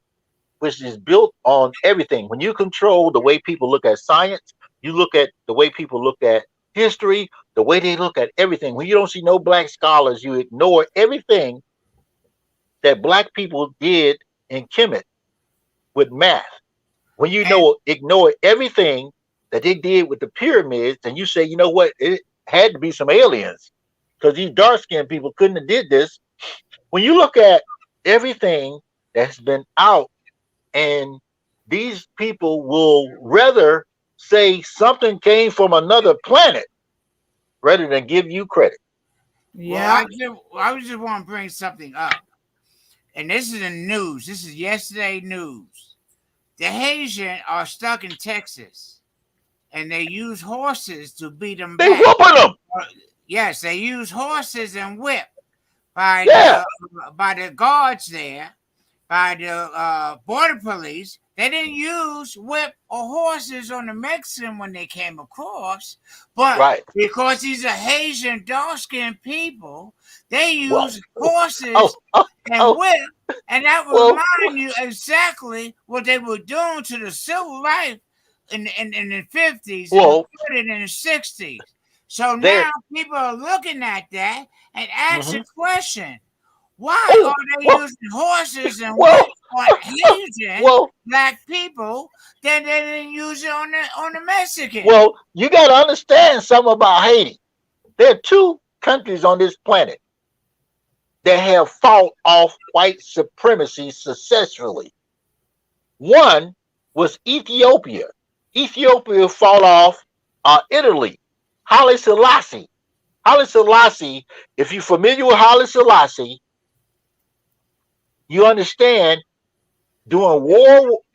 which is built on everything. When you control the way people look at science, you look at the way people look at history, the way they look at everything. When you don't see no black scholars, you ignore everything that black people did in Kemet with math. When you ignore everything that they did with the pyramids, and you say, you know what, it had to be some aliens because these dark-skinned people couldn't have did this. When you look at everything that's been out, and these people will rather say something came from another planet rather than give you credit. Yeah, I just want to bring something up. And this is the news. This is yesterday news. The Haitians are stuck in Texas, and they use horses to beat them back. They whooping them. Yes, they use horses and whip by the guards there, by the border police. They didn't use whip or horses on the Mexican when they came across, but Right. because these are Haitian dark-skinned people, they Well, use horses oh, oh, and oh, whip, and that will well, remind you exactly what they were doing to the civil rights in the 50s and well, the 40s and the 60s. So there. now people are looking at that and asking Mhm. question. Why Oh, are they well, using horses and well, whips on Haitian well, black people then they didn't use it on the Mexican? well. You got to understand something about Haiti. There are two countries on this planet that have fought off white supremacy successfully. One was Ethiopia. Ethiopia fought off Italy. Haile Selassie. Haile Selassie, if you're familiar with Haile Selassie, you understand during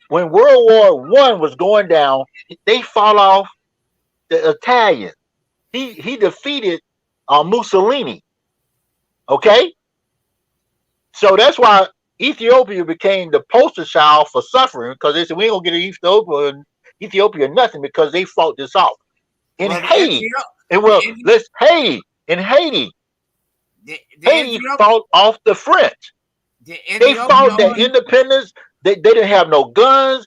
when World War I was going down, they fought off the Italians. He defeated Mussolini. Okay, so that's why Ethiopia became the poster child for suffering, because they said we ain't gonna get Ethiopia nothing because they fought this off. In Well, Haiti, and the, well, Ethio- let's Haiti. In Haiti, the Haiti Ethiopia, fought off the French. the They Ethiopia fought their independence. They didn't have no guns.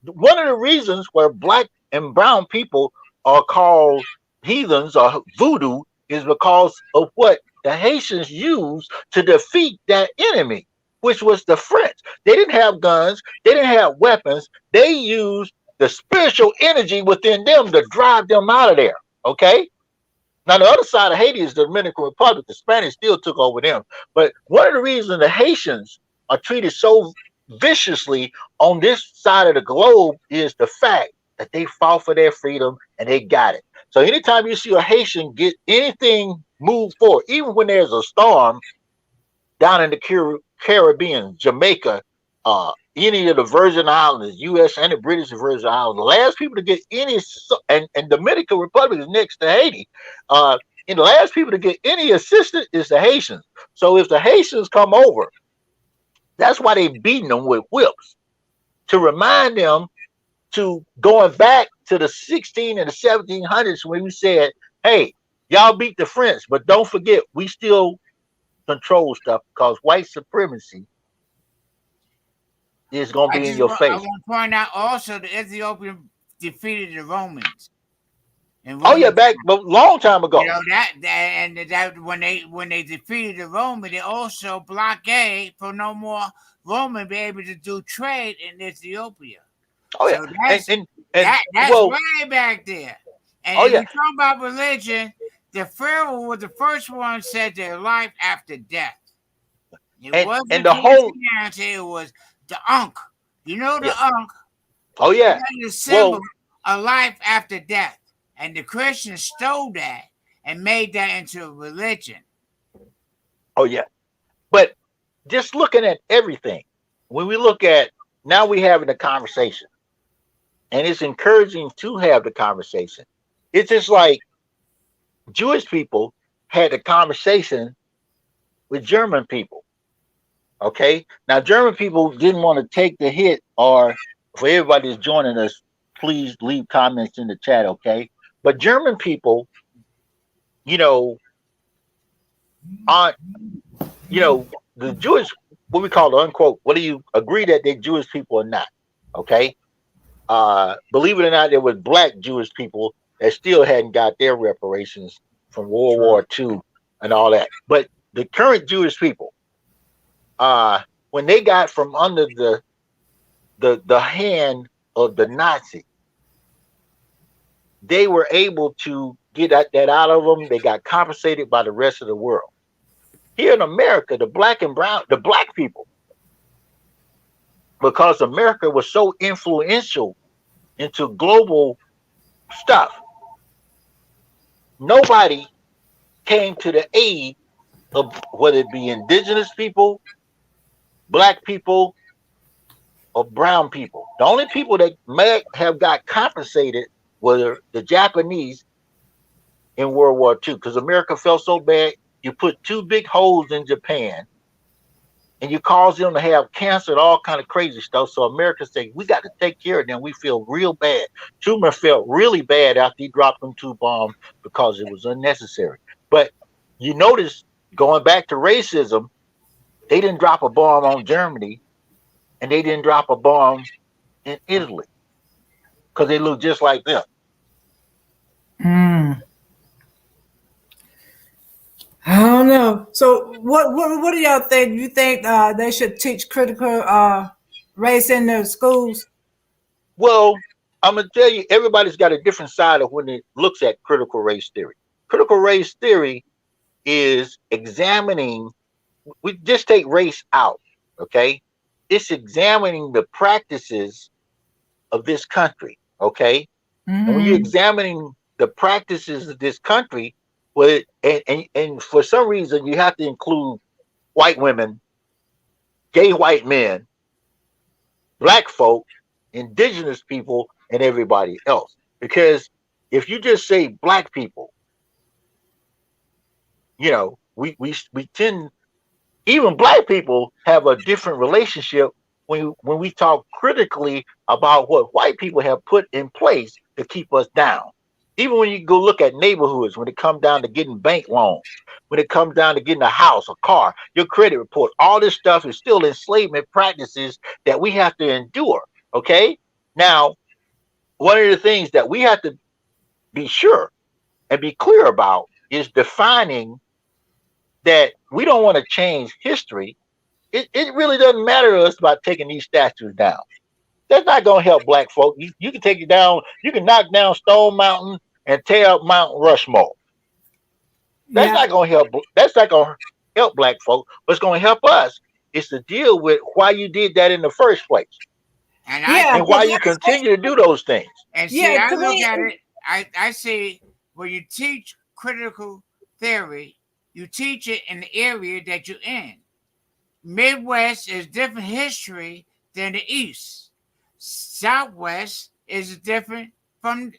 One of the reasons where black and brown people are called heathens or voodoo is because of what the Haitians used to defeat that enemy, which was the French. They didn't have guns. They didn't have weapons. They used the spiritual energy within them to drive them out of there. Okay. Now, the other side of Haiti is the Dominican Republic. The Spanish still took over them. But one of the reasons the Haitians are treated so viciously on this side of the globe is the fact that they fought for their freedom and they got it. So anytime you see a Haitian get anything moved forward, even when there's a storm down in the Caribbean, Jamaica, any of the Virgin Islands, U.S. and the British Virgin Islands, the last people to get any, and Dominican Republic is next to Haiti, and the last people to get any assistance is the Haitians. So if the Haitians come over, that's why they beating them with whips, to remind them to going back to the 16 and the 1700s when we said, hey, y'all beat the French, but don't forget, we still control stuff because white supremacy is going to be in your I face. want to point out also the Ethiopian defeated the Romans. Oh yeah, back a long time ago. You know that when they defeated the Roman, they also blockade for no more Roman be able to do trade in Ethiopia. Oh yeah, so that's well, way back there. And oh if yeah, you talk about religion, the Pharaoh was the first one said their life after death. It wasn't the whole Christianity, it was the Ankh. You know the yeah. Ankh? Oh yeah. The symbol of life after death. And the Christians stole that and made that into a religion. Oh yeah. But just looking at everything, when we look at now we're having a conversation. And it's encouraging to have the conversation. It's just like Jewish people had the conversation with German people. Okay. Now, German people didn't want to take the hit, or for everybody that's joining us, please leave comments in the chat. Okay. But German people, aren't, the Jewish, what we call the unquote, whether you agree that they're Jewish people or not. Okay. Believe it or not, there was black Jewish people that still hadn't got their reparations from World War II and all that. But the current Jewish people, when they got from under the hand of the Nazi, they were able to get that out of them. They got compensated by the rest of the world. Here in America, the black people, because America was so influential into global stuff, nobody came to the aid of whether it be indigenous people, black people, or brown people. The only people that may have got compensated were the Japanese in World War II, because America felt so bad. You put two big holes in Japan, and you cause them to have cancer and all kind of crazy stuff. So America say we got to take care of them. We feel real bad. Truman felt really bad after he dropped them 2 bombs because it was unnecessary. But you notice going back to racism, they didn't drop a bomb on Germany, and they didn't drop a bomb in Italy because they look just like them. I don't know. So what do y'all think? You think they should teach critical race in their schools? Well, I'm gonna tell you, everybody's got a different side of when it looks at critical race theory. Critical race theory is examining. We just take race out, okay? It's examining the practices of this country, okay? And when you're examining the practices of this country, well, and for some reason you have to include white women, gay white men, black folk, indigenous people, and everybody else. Because if you just say black people, you know, we tend, even black people have a different relationship when we talk critically about what white people have put in place to keep us down. Even when you go look at neighborhoods, when it comes down to getting bank loans, when it comes down to getting a house, a car, your credit report, all this stuff is still enslavement practices that we have to endure. Okay. Now, one of the things that we have to be sure and be clear about is defining that we don't want to change history. It really doesn't matter to us about taking these statues down. That's not going to help black folk. You can take it down. You can knock down Stone Mountain and tear up Mount Rushmore. That's not going to help. That's not going to help black folk. What's going to help us is to deal with why you did that in the first place, and why you continue to do those things. And see, I look at it. I say when you teach critical theory, you teach it in the area that you're in. Midwest is different history than the East. Southwest is different from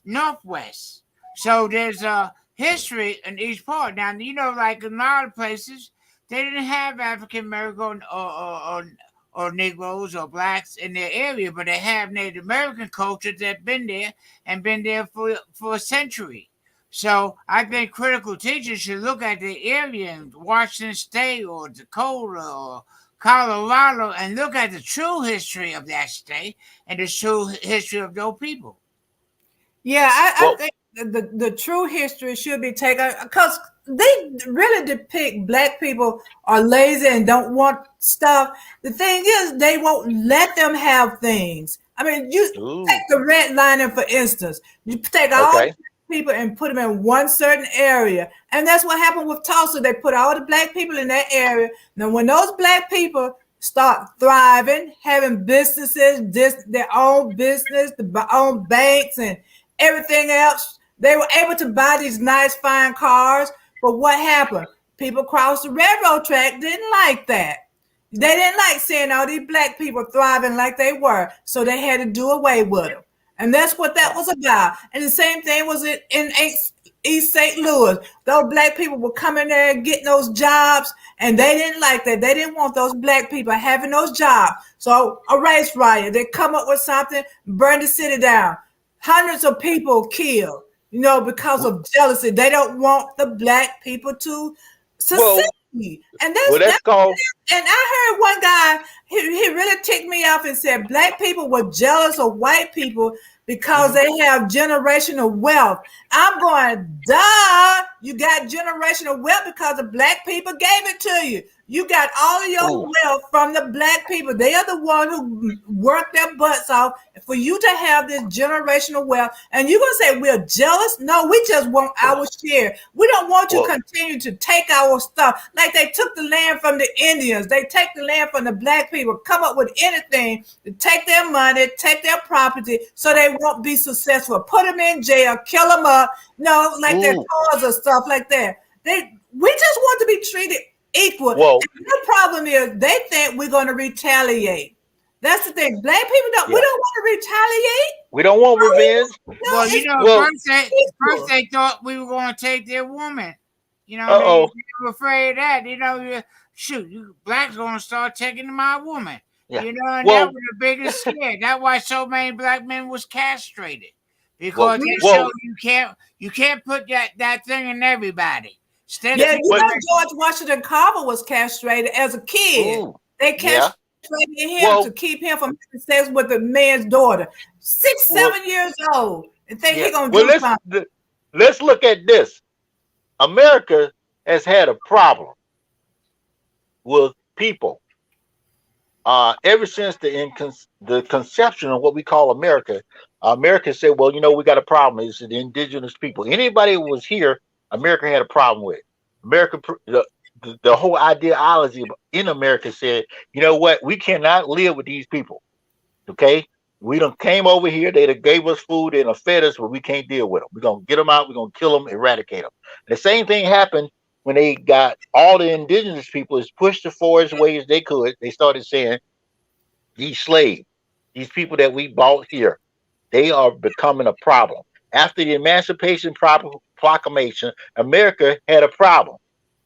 Northwest. So there's a history in each part. Now, you know, like in a lot of places, they didn't have African American or Negroes or blacks in their area, but they have Native American culture that's been there and been there for a century. So I think critical teachers should look at the area in Washington State or Dakota or Colorado and look at the true history of that state and the true history of those people. Yeah, I think the true history should be taken because they really depict black people are lazy and don't want stuff. The thing is, they won't let them have things. I mean, you take the redlining, for instance. You take all people and put them in one certain area. And that's what happened with Tulsa. They put all the black people in that area. Now, when those black people start thriving, having businesses, their own business, their own banks and everything else, they were able to buy these nice, fine cars. But what happened? People across the railroad track didn't like that. They didn't like seeing all these black people thriving like they were. So they had to do away with them. And that's what that was about. And the same thing was in East St. Louis. Those black people were coming there and getting those jobs, and they didn't like that. They didn't want those black people having those jobs. So a race riot, they come up with something, burn the city down. Hundreds of people killed, you know, because of jealousy. They don't want the black people to succeed. And that's called. And I heard one guy, he really ticked me off and said black people were jealous of white people because they have generational wealth. I'm going, duh, you got generational wealth because the black people gave it to you. You got all of your wealth from the black people. They are the one who worked their butts off for you to have this generational wealth. And you're going to say we're jealous? No, we just want our share. We don't want you to continue to take our stuff. Like they took the land from the Indians. They take the land from the black people, come up with anything to take their money, take their property so they won't be successful. Put them in jail, kill them up, like their cars or stuff like that. We just want to be treated equal. The problem is they think we're going to retaliate. That's the thing. Black people don't. We don't want to retaliate. We don't want revenge. Well, first they thought we were going to take their woman. You know, Uh-oh. they were afraid of that. You know, shoot, you blacks gonna start taking my woman. Yeah. You know, and that Well, was the biggest scare. That's why so many black men was castrated. well, Because they well, show you can't put that thing in everybody. Instead of Yeah, you but, know George Washington Carver was castrated as a kid. ooh, They yeah. castrated him to Well, keep him from having sex with the man's daughter. Six, well, 7 years old. And think yeah. he gonna Well, do something. let's look at this. America has had a problem with people ever since the conception of what we call America. America said, well, you know, we got a problem. It's the indigenous people. Anybody who was here, America had a problem with. America, the whole ideology in America said, you know what, we cannot live with these people. Okay, we done came over here. They done gave us food and fed us, but we can't deal with them. We're gonna get them out. We're gonna kill them, eradicate them. And the same thing happened when they got all the indigenous people is pushed as far as way as they could. They started saying these slaves, these people that we bought here, they are becoming a problem. After the Emancipation Proclamation, America had a problem.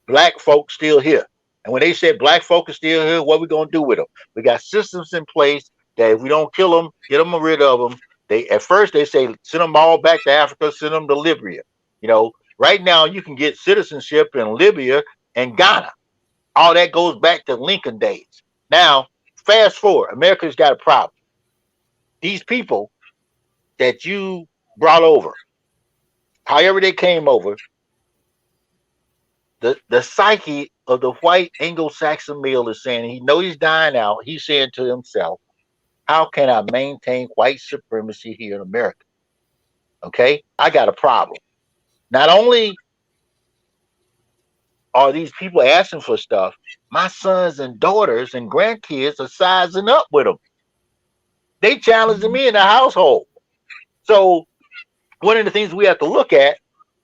Black folks still here. And when they said black folk are still here, what we gonna do with them? We got systems in place that if we don't kill them, get them rid of them. They at first they say send them all back to Africa, send them to Libya. You know, right now you can get citizenship in Libya and Ghana. All that goes back to Lincoln days. Now, fast forward, America's got a problem. These people that you brought over, however they came over, the psyche of the white Anglo-Saxon male is saying he knows he's dying out. He's saying to himself, how can I maintain white supremacy here in America? Okay, I got a problem. Not only are these people asking for stuff, my sons and daughters and grandkids are sizing up with them. They challenging me in the household. So one of the things we have to look at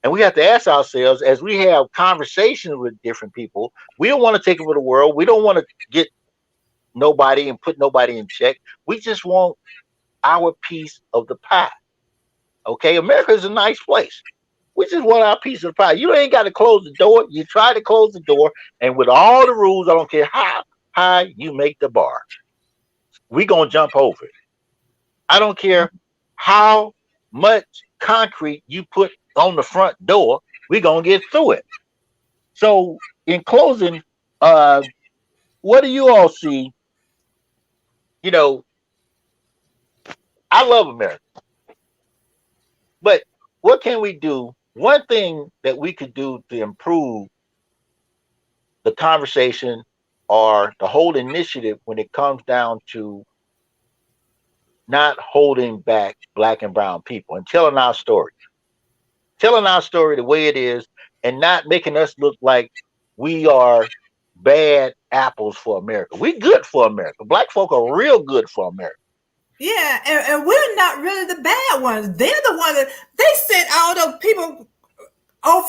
and we have to ask ourselves as we have conversations with different people, we don't want to take over the world. We don't want to get nobody and put nobody in check. We just want our piece of the pie. Okay, America is a nice place. We just want our piece of the pie. You ain't got to close the door. You try to close the door, and with all the rules, I don't care how high you make the bar, we gonna jump over it. I don't care how much concrete you put on the front door, we gonna get through it. So, in closing, what do you all see? You know, I love America. But what can we do? One thing that we could do to improve the conversation or the whole initiative when it comes down to not holding back black and brown people and telling our story the way it is and not making us look like we are bad apples for America. We good for America. Black folk are real good for America. Yeah, and we're not really the bad ones. They're the ones that they sent all those people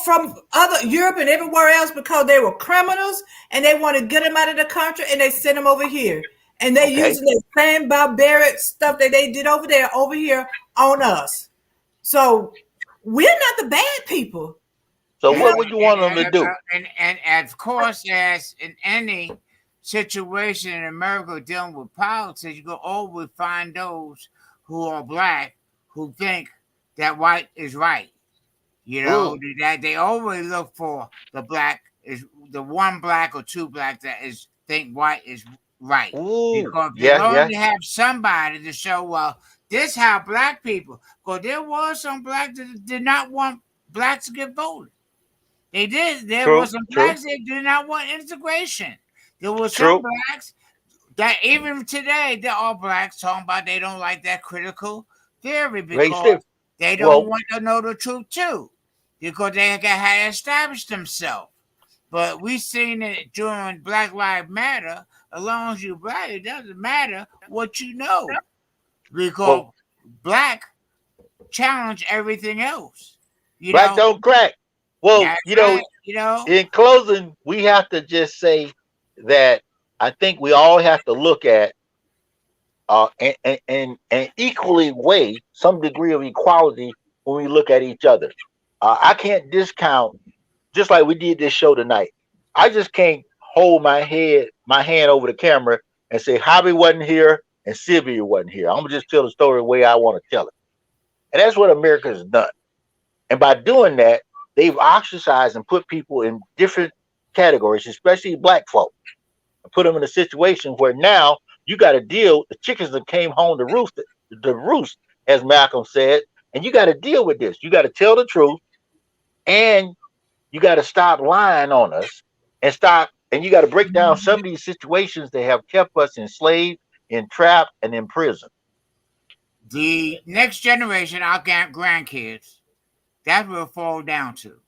from other Europe and everywhere else because they were criminals and they want to get them out of the country and they sent them over here. And they using the same barbaric stuff that they did over there over here on us. So we're not the bad people. So what would you want them to do? And of course, as in any situation in America dealing with politics, you can always find those who are black who think that white is right. You know, that they always look for the black is the one black or two black that is think white is right. Because they only have somebody to show, well, this how black people, because there was some blacks that did not want blacks to get voted. They did. There were some blacks that did not want integration. There were some blacks that even today, they're all blacks talking about they don't like that critical theory because they don't want to know the truth too. Because they had to establish themselves. But we seen it during Black Lives Matter. As long as you're black, it doesn't matter what you know. Because black challenge everything else. Black don't crack. Well, you know, in closing, we have to just say that I think we all have to look at and equally weigh some degree of equality when we look at each other. I can't discount just like we did this show tonight. I just can't hold my hand over the camera and say Hobby wasn't here and Sylvia wasn't here. I'm gonna just tell the story the way I want to tell it. And that's what America has done. And by doing that, they've ostracized and put people in different categories, especially black folk, and put them in a situation where now you got to deal. The chickens that came home to roost, as Malcolm said, and you got to deal with this. You got to tell the truth, and you got to stop lying on us, and you got to break down some of these situations that have kept us enslaved, entrapped, and in prison. The next generation, our grandkids, that's what it fall down to.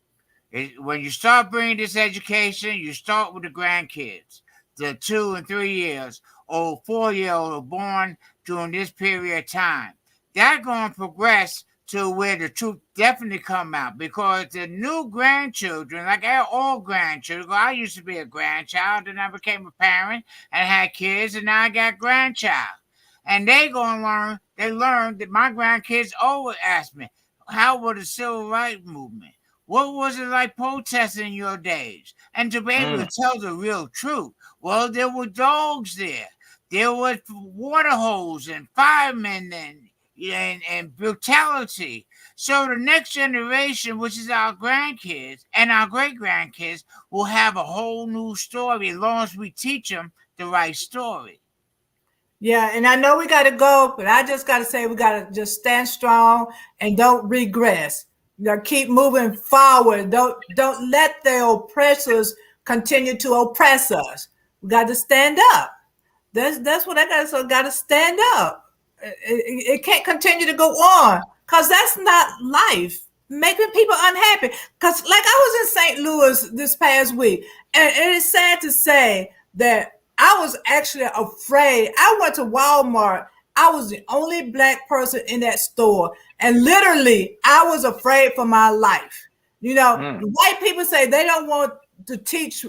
When you start bringing this education, you start with the grandkids, the 2 and 3 years old, 4-year-old are born during this period of time. They're going to progress to where the truth definitely come out, because the new grandchildren, like all grandchildren, I used to be a grandchild, and I became a parent and had kids, and now I got grandchild. And they learn that my grandkids always ask me, how was the civil rights movement? What was it like protesting in your days? And to be able to tell the real truth. Well, there were dogs there. There was water holes and firemen and brutality. So the next generation, which is our grandkids and our great-grandkids, will have a whole new story as long as we teach them the right story. Yeah, and I know we got to go, but I just got to say we got to just stand strong and don't regress. Keep moving forward. Don't let the oppressors continue to oppress us. We got to stand up. That's what I got to say. Got to stand up. It can't continue to go on, because that's not life. Making people unhappy. Because like I was in St. Louis this past week, and it is sad to say that I was actually afraid. I went to Walmart. I was the only black person in that store. And literally, I was afraid for my life. White people say they don't want to teach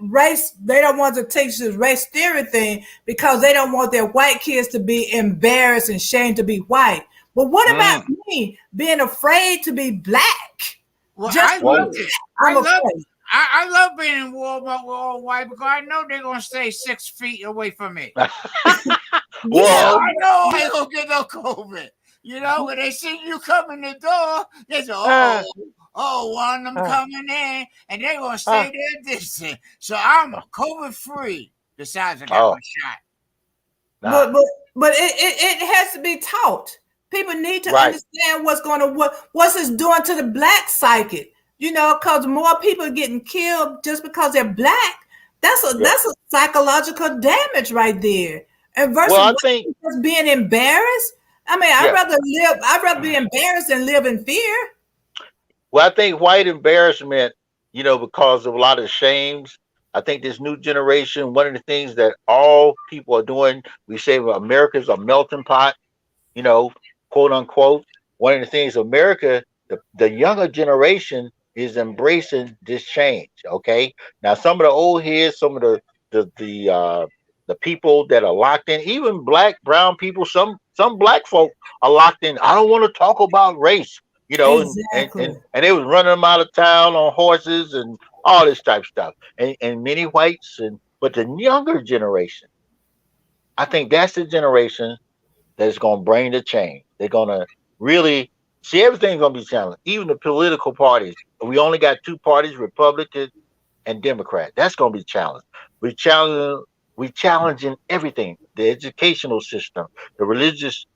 race. They don't want to teach this race theory thing because they don't want their white kids to be embarrassed and shamed to be white. But what about me being afraid to be black? Well, I love it. I love being in Walmart with all white, because I know they're going to stay 6 feet away from me. Well, I know I don't get no COVID. When they see you come in the door, they say, one of them coming in, and they're going to stay there distant. So I'm COVID free, besides I got my shot. But it has to be taught. People need to understand what's going on, what's this doing to the black psyche. Because more people are getting killed just because they're black. That's a psychological damage right there. And versus just being embarrassed. I mean, I'd rather be embarrassed than live in fear. Well, I think white embarrassment, because of a lot of the shames. I think this new generation, one of the things that all people are doing, we say America's a melting pot, quote unquote. One of the things America, the younger generation is embracing this change. Okay. Now, some of the old heads, some of the people that are locked in, even black, brown people, some black folk are locked in. I don't want to talk about race, exactly. and they was running them out of town on horses and all this type of stuff. And many whites, but the younger generation, I think that's the generation that's going to bring the change. They're going to really see everything's going to be challenged. Even the political parties. We only got 2 parties, Republican and Democrat. That's going to be challenged. We challenging everything: the educational system, the religious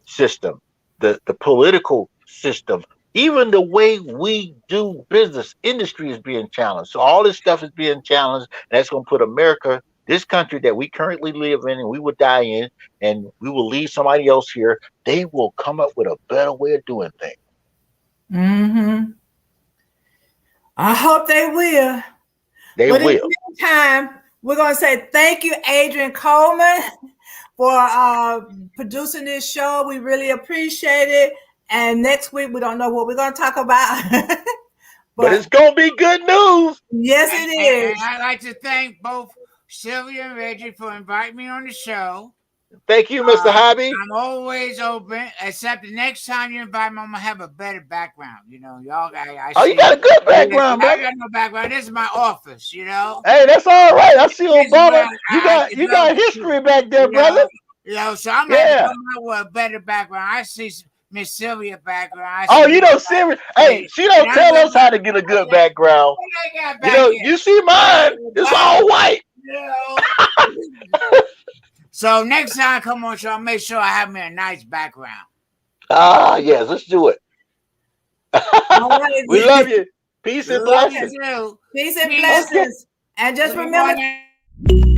system, the political system, even the way we do business. Industry is being challenged. So all this stuff is being challenged, and that's going to put America, this country that we currently live in and we will die in, and we will leave somebody else here. They will come up with a better way of doing things. Mm-hmm. I hope they will. They will. In the meantime, we're going to say thank you, Adrian Coleman, for producing this show. We really appreciate it. And next week, we don't know what we're going to talk about. but it's going to be good news. Yes, it is. And I'd like to thank both Sylvia and Reggie for inviting me on the show. Thank you, Mr. Hobby. I'm always open, except the next time you invite me, I'm gonna have a better background. You know, y'all got. Oh, you got a good background, I brother. got no background. This is my office. You know. Hey, that's all right. I see This is Obama. where I You got history back there, you know, brother. So I'm gonna have to Yeah. come out with a better background. I see Miss Sylvia background. Oh, you know, serious. Hey, she don't tell us how to get a good background. You know, you see mine. It's all white. You know. So next time I come on show, I'll make sure I have me a nice background. Yes, let's do it. We love you. Peace and blessings. Peace and blessings. And just Good remember. morning.